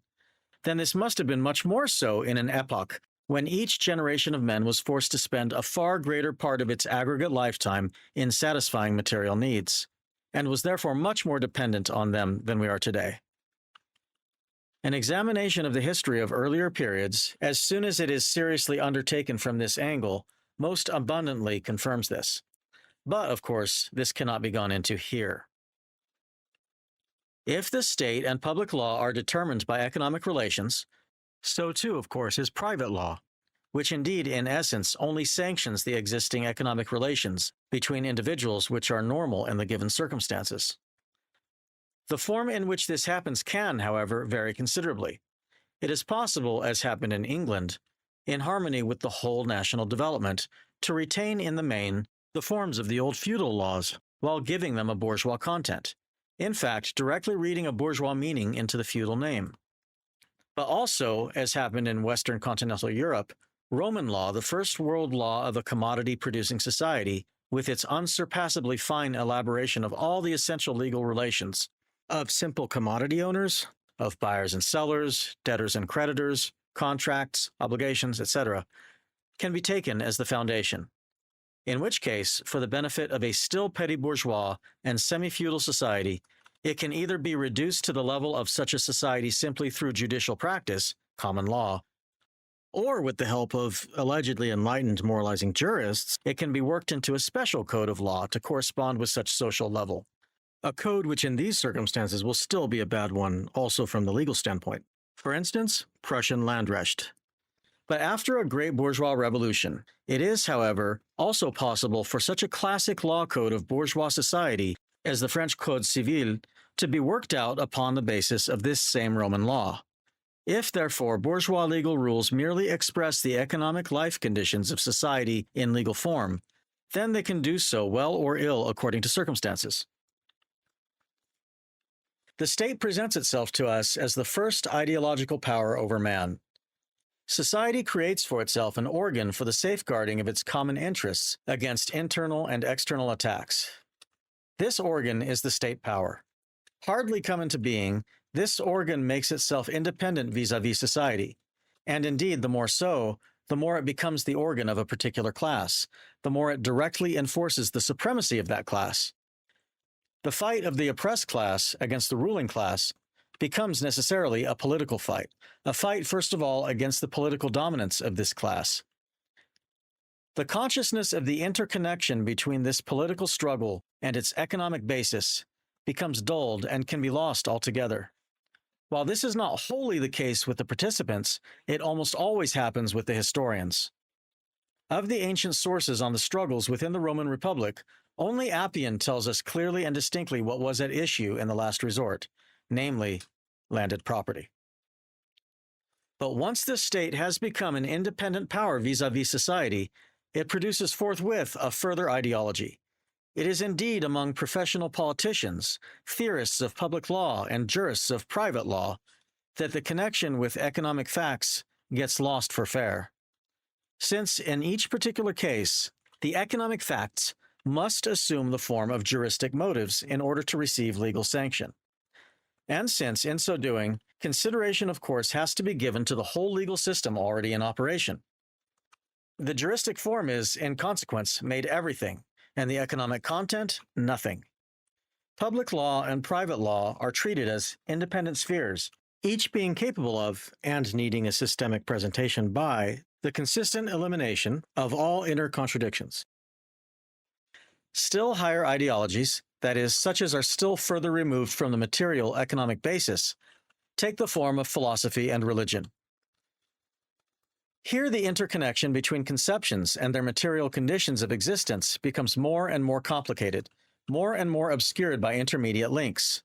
then this must have been much more so in an epoch when each generation of men was forced to spend a far greater part of its aggregate lifetime in satisfying material needs, and was therefore much more dependent on them than we are today. An examination of the history of earlier periods, as soon as it is seriously undertaken from this angle, most abundantly confirms this. But, of course, this cannot be gone into here. If the state and public law are determined by economic relations, so too, of course, is private law, which indeed, in essence, only sanctions the existing economic relations between individuals which are normal in the given circumstances. The form in which this happens can, however, vary considerably. It is possible, as happened in England, in harmony with the whole national development, to retain in the main the forms of the old feudal laws while giving them a bourgeois content, in fact, directly reading a bourgeois meaning into the feudal name. But also, as happened in Western continental Europe, Roman law, the first world law of a commodity-producing society, with its unsurpassably fine elaboration of all the essential legal relations of simple commodity owners, of buyers and sellers, debtors and creditors, contracts, obligations, etc., can be taken as the foundation. In which case, for the benefit of a still petty bourgeois and semi-feudal society, it can either be reduced to the level of such a society simply through judicial practice, common law, or with the help of allegedly enlightened moralizing jurists, it can be worked into a special code of law to correspond with such social level. A code which in these circumstances will still be a bad one, also from the legal standpoint. For instance, Prussian Landrecht. But after a great bourgeois revolution, it is, however, also possible for such a classic law code of bourgeois society as the French Code Civil to be worked out upon the basis of this same Roman law. If, therefore, bourgeois legal rules merely express the economic life conditions of society in legal form, then they can do so well or ill according to circumstances. The state presents itself to us as the first ideological power over man. Society creates for itself an organ for the safeguarding of its common interests against internal and external attacks. This organ is the state power. Hardly come into being, this organ makes itself independent vis-à-vis society, and indeed the more so, the more it becomes the organ of a particular class, the more it directly enforces the supremacy of that class. The fight of the oppressed class against the ruling class becomes necessarily a political fight, a fight first of all against the political dominance of this class. The consciousness of the interconnection between this political struggle and its economic basis becomes dulled and can be lost altogether. While this is not wholly the case with the participants, it almost always happens with the historians. Of the ancient sources on the struggles within the Roman Republic, only Appian tells us clearly and distinctly what was at issue in the last resort, namely, landed property. But once this state has become an independent power vis-à-vis society, it produces forthwith a further ideology. It is indeed among professional politicians, theorists of public law, and jurists of private law that the connection with economic facts gets lost for fair. Since, in each particular case, the economic facts must assume the form of juristic motives in order to receive legal sanction. And since, in so doing, consideration, of course, has to be given to the whole legal system already in operation. The juristic form is, in consequence, made everything, and the economic content, nothing. Public law and private law are treated as independent spheres, each being capable of, and needing a systemic presentation by, the consistent elimination of all inner contradictions. Still higher ideologies, that is, such as are still further removed from the material economic basis, take the form of philosophy and religion. Here the interconnection between conceptions and their material conditions of existence becomes more and more complicated, more and more obscured by intermediate links.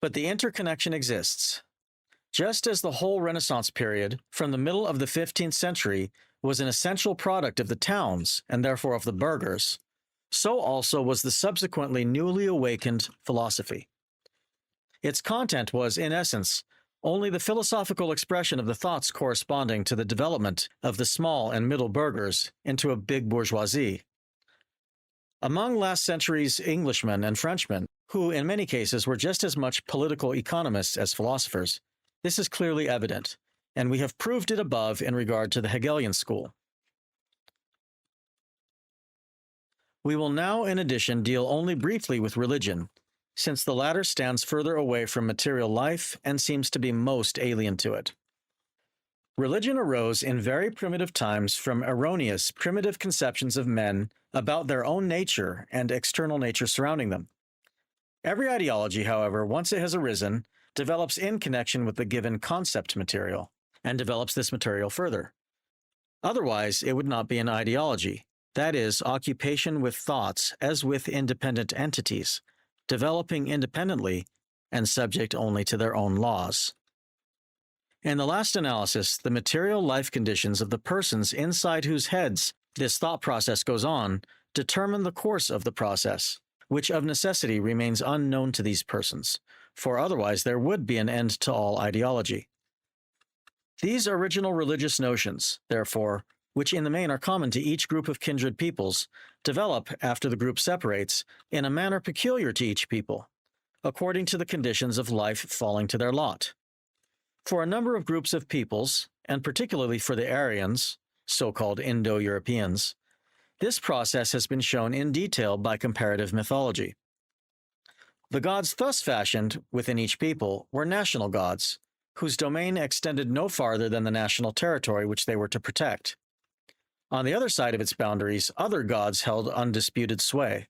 But the interconnection exists. Just as the whole Renaissance period, from the middle of the 15th century, was an essential product of the towns, and therefore of the burghers, so also was the subsequently newly awakened philosophy. Its content was, in essence, only the philosophical expression of the thoughts corresponding to the development of the small and middle burghers into a big bourgeoisie. Among last century's Englishmen and Frenchmen, who in many cases were just as much political economists as philosophers, this is clearly evident, and we have proved it above in regard to the Hegelian school. We will now, in addition, deal only briefly with religion, since the latter stands further away from material life and seems to be most alien to it. Religion arose in very primitive times from erroneous, primitive conceptions of men about their own nature and external nature surrounding them. Every ideology, however, once it has arisen, develops in connection with the given concept material, and develops this material further. Otherwise, it would not be an ideology, that is, occupation with thoughts as with independent entities, developing independently and subject only to their own laws. In the last analysis, the material life conditions of the persons inside whose heads this thought process goes on determine the course of the process, which of necessity remains unknown to these persons, for otherwise there would be an end to all ideology. These original religious notions, therefore, which in the main are common to each group of kindred peoples, develop after the group separates in a manner peculiar to each people, according to the conditions of life falling to their lot. For a number of groups of peoples, and particularly for the Aryans, so-called Indo-Europeans, this process has been shown in detail by comparative mythology. The gods thus fashioned within each people were national gods, whose domain extended no farther than the national territory which they were to protect. On the other side of its boundaries, other gods held undisputed sway.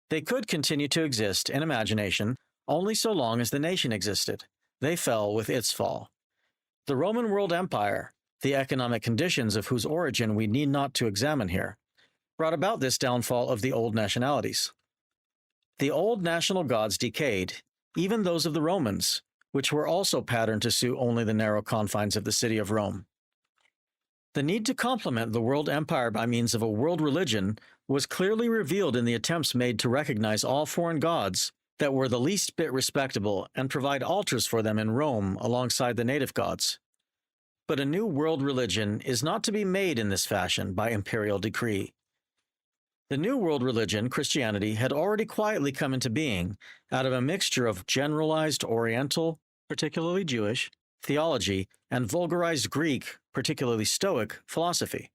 They could continue to exist in imagination only so long as the nation existed. They fell with its fall. The Roman world empire, the economic conditions of whose origin we need not to examine here, brought about this downfall of the old nationalities. The old national gods decayed, even those of the Romans, which were also patterned to suit only the narrow confines of the city of Rome. The need to complement the world empire by means of a world religion was clearly revealed in the attempts made to recognize all foreign gods that were the least bit respectable and provide altars for them in Rome alongside the native gods. But a new world religion is not to be made in this fashion by imperial decree. The new world religion, Christianity, had already quietly come into being out of a mixture of generalized Oriental, particularly Jewish, theology, and vulgarized Greek, particularly Stoic, philosophy.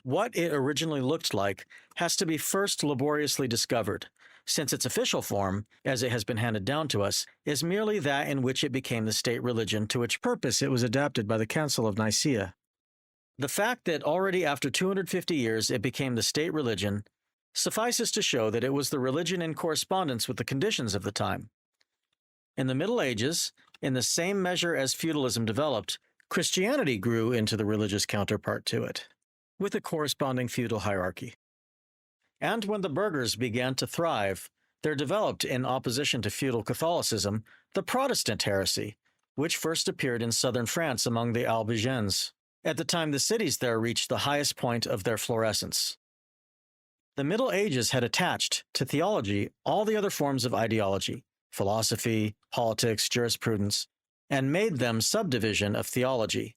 What it originally looked like has to be first laboriously discovered, since its official form, as it has been handed down to us, is merely that in which it became the state religion to which purpose it was adapted by the Council of Nicaea. The fact that already after 250 years it became the state religion suffices to show that it was the religion in correspondence with the conditions of the time. In the Middle Ages, in the same measure as feudalism developed, Christianity grew into the religious counterpart to it, with a corresponding feudal hierarchy. And when the burghers began to thrive, there developed, in opposition to feudal Catholicism, the Protestant heresy, which first appeared in southern France among the Albigenses, at the time the cities there reached the highest point of their florescence. The Middle Ages had attached to theology all the other forms of ideology, philosophy, politics, jurisprudence, and made them subdivision of theology.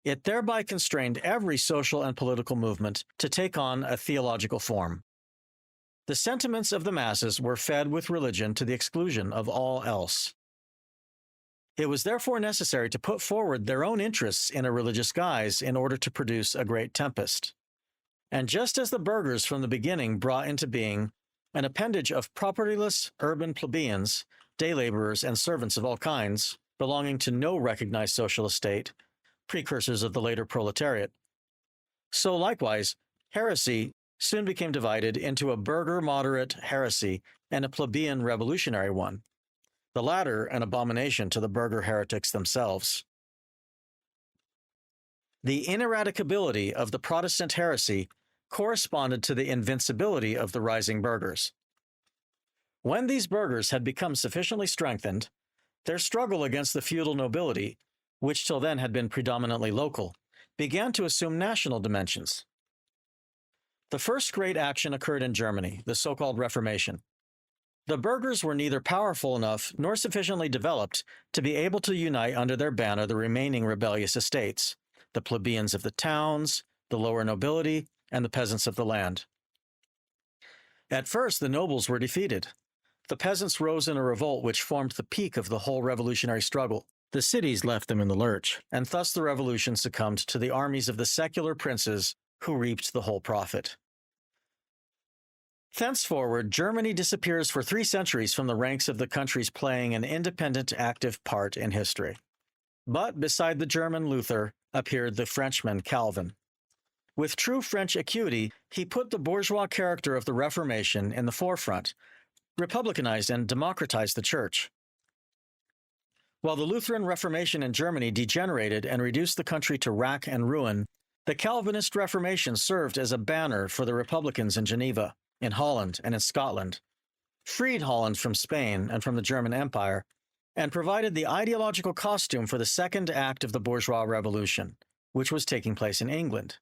It thereby constrained every social and political movement to take on a theological form. The sentiments of the masses were fed with religion to the exclusion of all else. It was therefore necessary to put forward their own interests in a religious guise in order to produce a great tempest. And just as the burghers from the beginning brought into being an appendage of propertyless urban plebeians, day laborers, and servants of all kinds, belonging to no recognized social estate, precursors of the later proletariat, so likewise, heresy soon became divided into a burgher moderate heresy and a plebeian revolutionary one, the latter an abomination to the burgher heretics themselves. The ineradicability of the Protestant heresy corresponded to the invincibility of the rising burghers. When these burghers had become sufficiently strengthened, their struggle against the feudal nobility, which till then had been predominantly local, began to assume national dimensions. The first great action occurred in Germany, the so-called Reformation. The burghers were neither powerful enough nor sufficiently developed to be able to unite under their banner the remaining rebellious estates, the plebeians of the towns, the lower nobility, and the peasants of the land. At first, the nobles were defeated. The peasants rose in a revolt which formed the peak of the whole revolutionary struggle. The cities left them in the lurch, and thus the revolution succumbed to the armies of the secular princes who reaped the whole profit. Thenceforward, Germany disappears for 3 centuries from the ranks of the countries playing an independent, active part in history. But beside the German Luther appeared the Frenchman Calvin. With true French acuity, he put the bourgeois character of the Reformation in the forefront, republicanized and democratized the church. While the Lutheran Reformation in Germany degenerated and reduced the country to rack and ruin, the Calvinist Reformation served as a banner for the Republicans in Geneva, in Holland, and in Scotland, freed Holland from Spain and from the German Empire, and provided the ideological costume for the second act of the bourgeois revolution, which was taking place in England.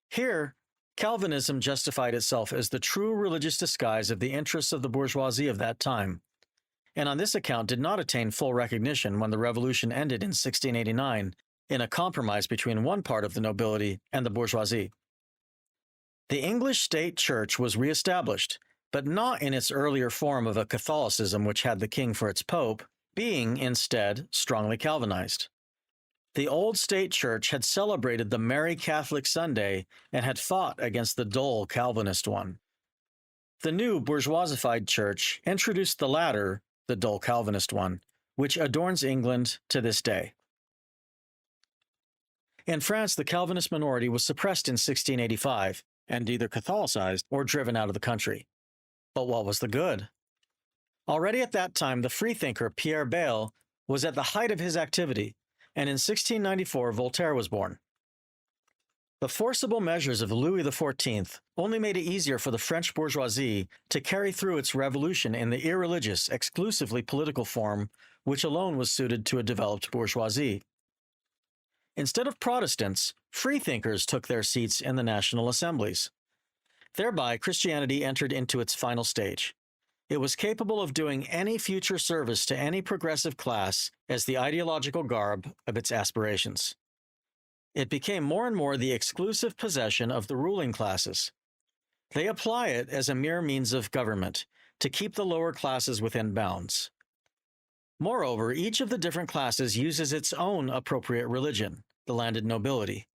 Here, Calvinism justified itself as the true religious disguise of the interests of the bourgeoisie of that time, and on this account did not attain full recognition when the revolution ended in 1689 in a compromise between one part of the nobility and the bourgeoisie. The English state church was re-established, but not in its earlier form of a Catholicism which had the king for its pope, being instead strongly Calvinized. The old state church had celebrated the Merry Catholic Sunday and had fought against the dull Calvinist one. The new bourgeoisified church introduced the latter, the dull Calvinist one, which adorns England to this day. In France, the Calvinist minority was suppressed in 1685 and either Catholicized or driven out of the country. But what was the good? Already at that time, the freethinker Pierre Bayle was at the height of his activity, and in 1694 Voltaire was born. The forcible measures of Louis XIV only made it easier for the French bourgeoisie to carry through its revolution in the irreligious, exclusively political form which alone was suited to a developed bourgeoisie. Instead of Protestants, freethinkers took their seats in the national assemblies. Thereby, Christianity entered into its final stage. It was capable of doing any future service to any progressive class as the ideological garb of its aspirations. It became more and more the exclusive possession of the ruling classes. They apply it as a mere means of government to keep the lower classes within bounds. Moreover, each of the different classes uses its own appropriate religion, the landed nobility.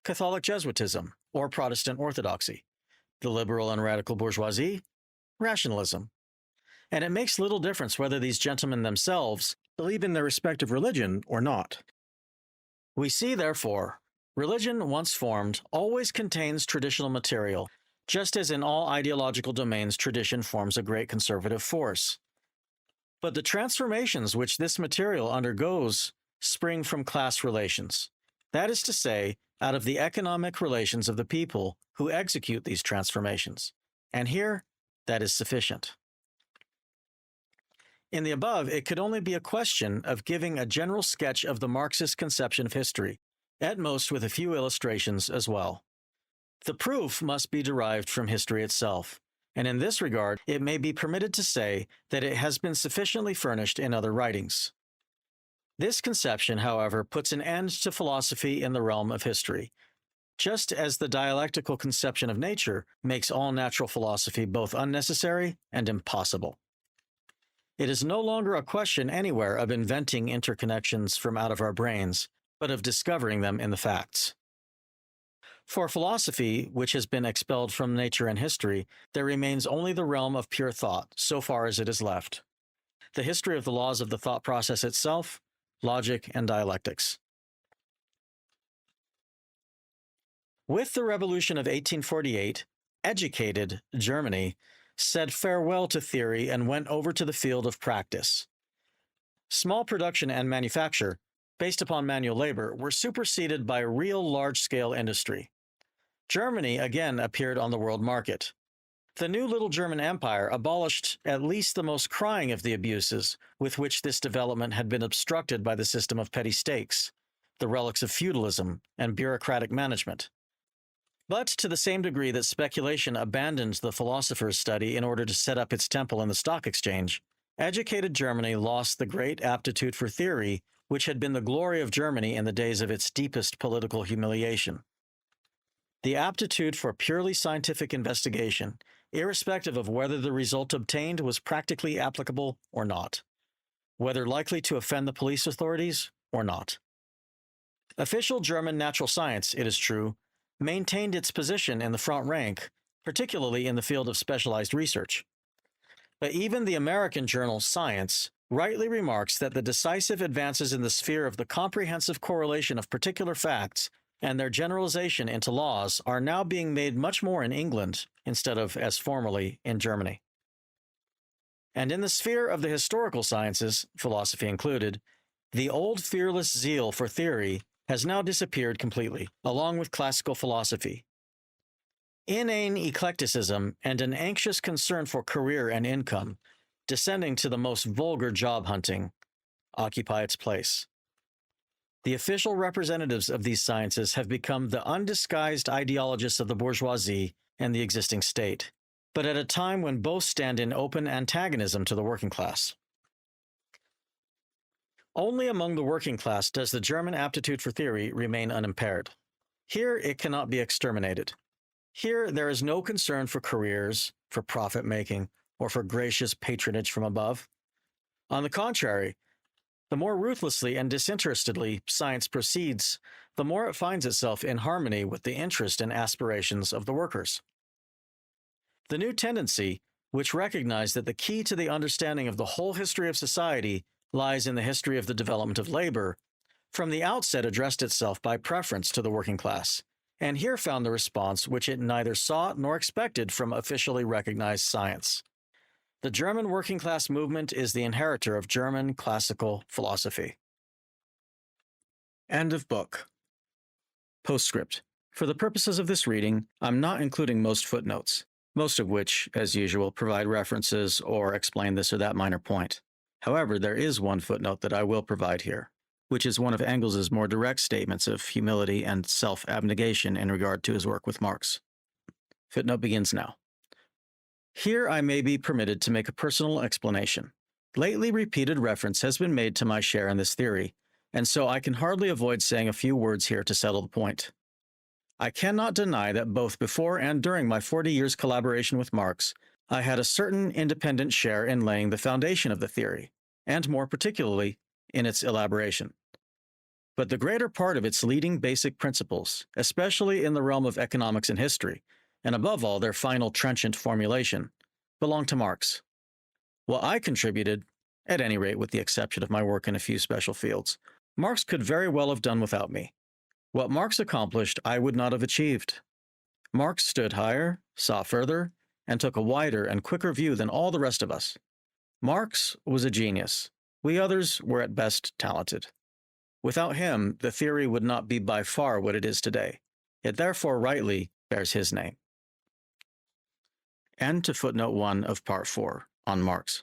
Catholic Jesuitism, or Protestant Orthodoxy, the liberal and radical bourgeoisie, rationalism. And it makes little difference whether these gentlemen themselves believe in their respective religion or not. We see, therefore, religion once formed always contains traditional material, just as in all ideological domains tradition forms a great conservative force. But the transformations which this material undergoes spring from class relations. That is to say, out of the economic relations of the people who execute these transformations. And here, that is sufficient. In the above, it could only be a question of giving a general sketch of the Marxist conception of history, at most with a few illustrations as well. The proof must be derived from history itself, and in this regard, it may be permitted to say that it has been sufficiently furnished in other writings. This conception, however, puts an end to philosophy in the realm of history, just as the dialectical conception of nature makes all natural philosophy both unnecessary and impossible. It is no longer a question anywhere of inventing interconnections from out of our brains, but of discovering them in the facts. For philosophy, which has been expelled from nature and history, there remains only the realm of pure thought, so far as it is left. The history of the laws of the thought process itself, logic, and dialectics. With the revolution of 1848, educated Germany said farewell to theory and went over to the field of practice. Small production and manufacture, based upon manual labor, were superseded by real large-scale industry. Germany again appeared on the world market. The new little German Empire abolished at least the most crying of the abuses with which this development had been obstructed by the system of petty states, the relics of feudalism and bureaucratic management. But to the same degree that speculation abandoned the philosopher's study in order to set up its temple in the stock exchange, educated Germany lost the great aptitude for theory which had been the glory of Germany in the days of its deepest political humiliation. The aptitude for purely scientific investigation, irrespective of whether the result obtained was practically applicable or not, whether likely to offend the police authorities or not. Official German natural science, it is true, maintained its position in the front rank, particularly in the field of specialized research. But even the American journal Science rightly remarks that the decisive advances in the sphere of the comprehensive correlation of particular facts and their generalization into laws are now being made much more in England instead of, as formerly, in Germany. And in the sphere of the historical sciences, philosophy included, the old fearless zeal for theory has now disappeared completely, along with classical philosophy. Inane eclecticism and an anxious concern for career and income, descending to the most vulgar job hunting, occupy its place. The official representatives of these sciences have become the undisguised ideologists of the bourgeoisie and the existing state, but at a time when both stand in open antagonism to the working class. Only among the working class does the German aptitude for theory remain unimpaired. Here it cannot be exterminated. Here there is no concern for careers, for profit-making, or for gracious patronage from above. On the contrary, the more ruthlessly and disinterestedly science proceeds, the more it finds itself in harmony with the interest and aspirations of the workers. The new tendency, which recognized that the key to the understanding of the whole history of society lies in the history of the development of labor, from the outset addressed itself by preference to the working class, and here found the response which it neither sought nor expected from officially recognized science. The German working class movement is the inheritor of German classical philosophy. End of book. Postscript. For the purposes of this reading, I'm not including most footnotes, most of which, as usual, provide references or explain this or that minor point. However, there is one footnote that I will provide here, which is one of Engels's more direct statements of humility and self-abnegation in regard to his work with Marx. Footnote begins now. Here I may be permitted to make a personal explanation. Lately repeated reference has been made to my share in this theory, and so I can hardly avoid saying a few words here to settle the point. I cannot deny that both before and during my 40 years' collaboration with Marx, I had a certain independent share in laying the foundation of the theory, and more particularly, in its elaboration. But the greater part of its leading basic principles, especially in the realm of economics and history, and above all their final trenchant formulation, belong to Marx. What I contributed, at any rate with the exception of my work in a few special fields, Marx could very well have done without me. What Marx accomplished, I would not have achieved. Marx stood higher, saw further, and took a wider and quicker view than all the rest of us. Marx was a genius. We others were at best talented. Without him, the theory would not be by far what it is today. It therefore rightly bears his name. End to footnote 1 of part 4 on Marx.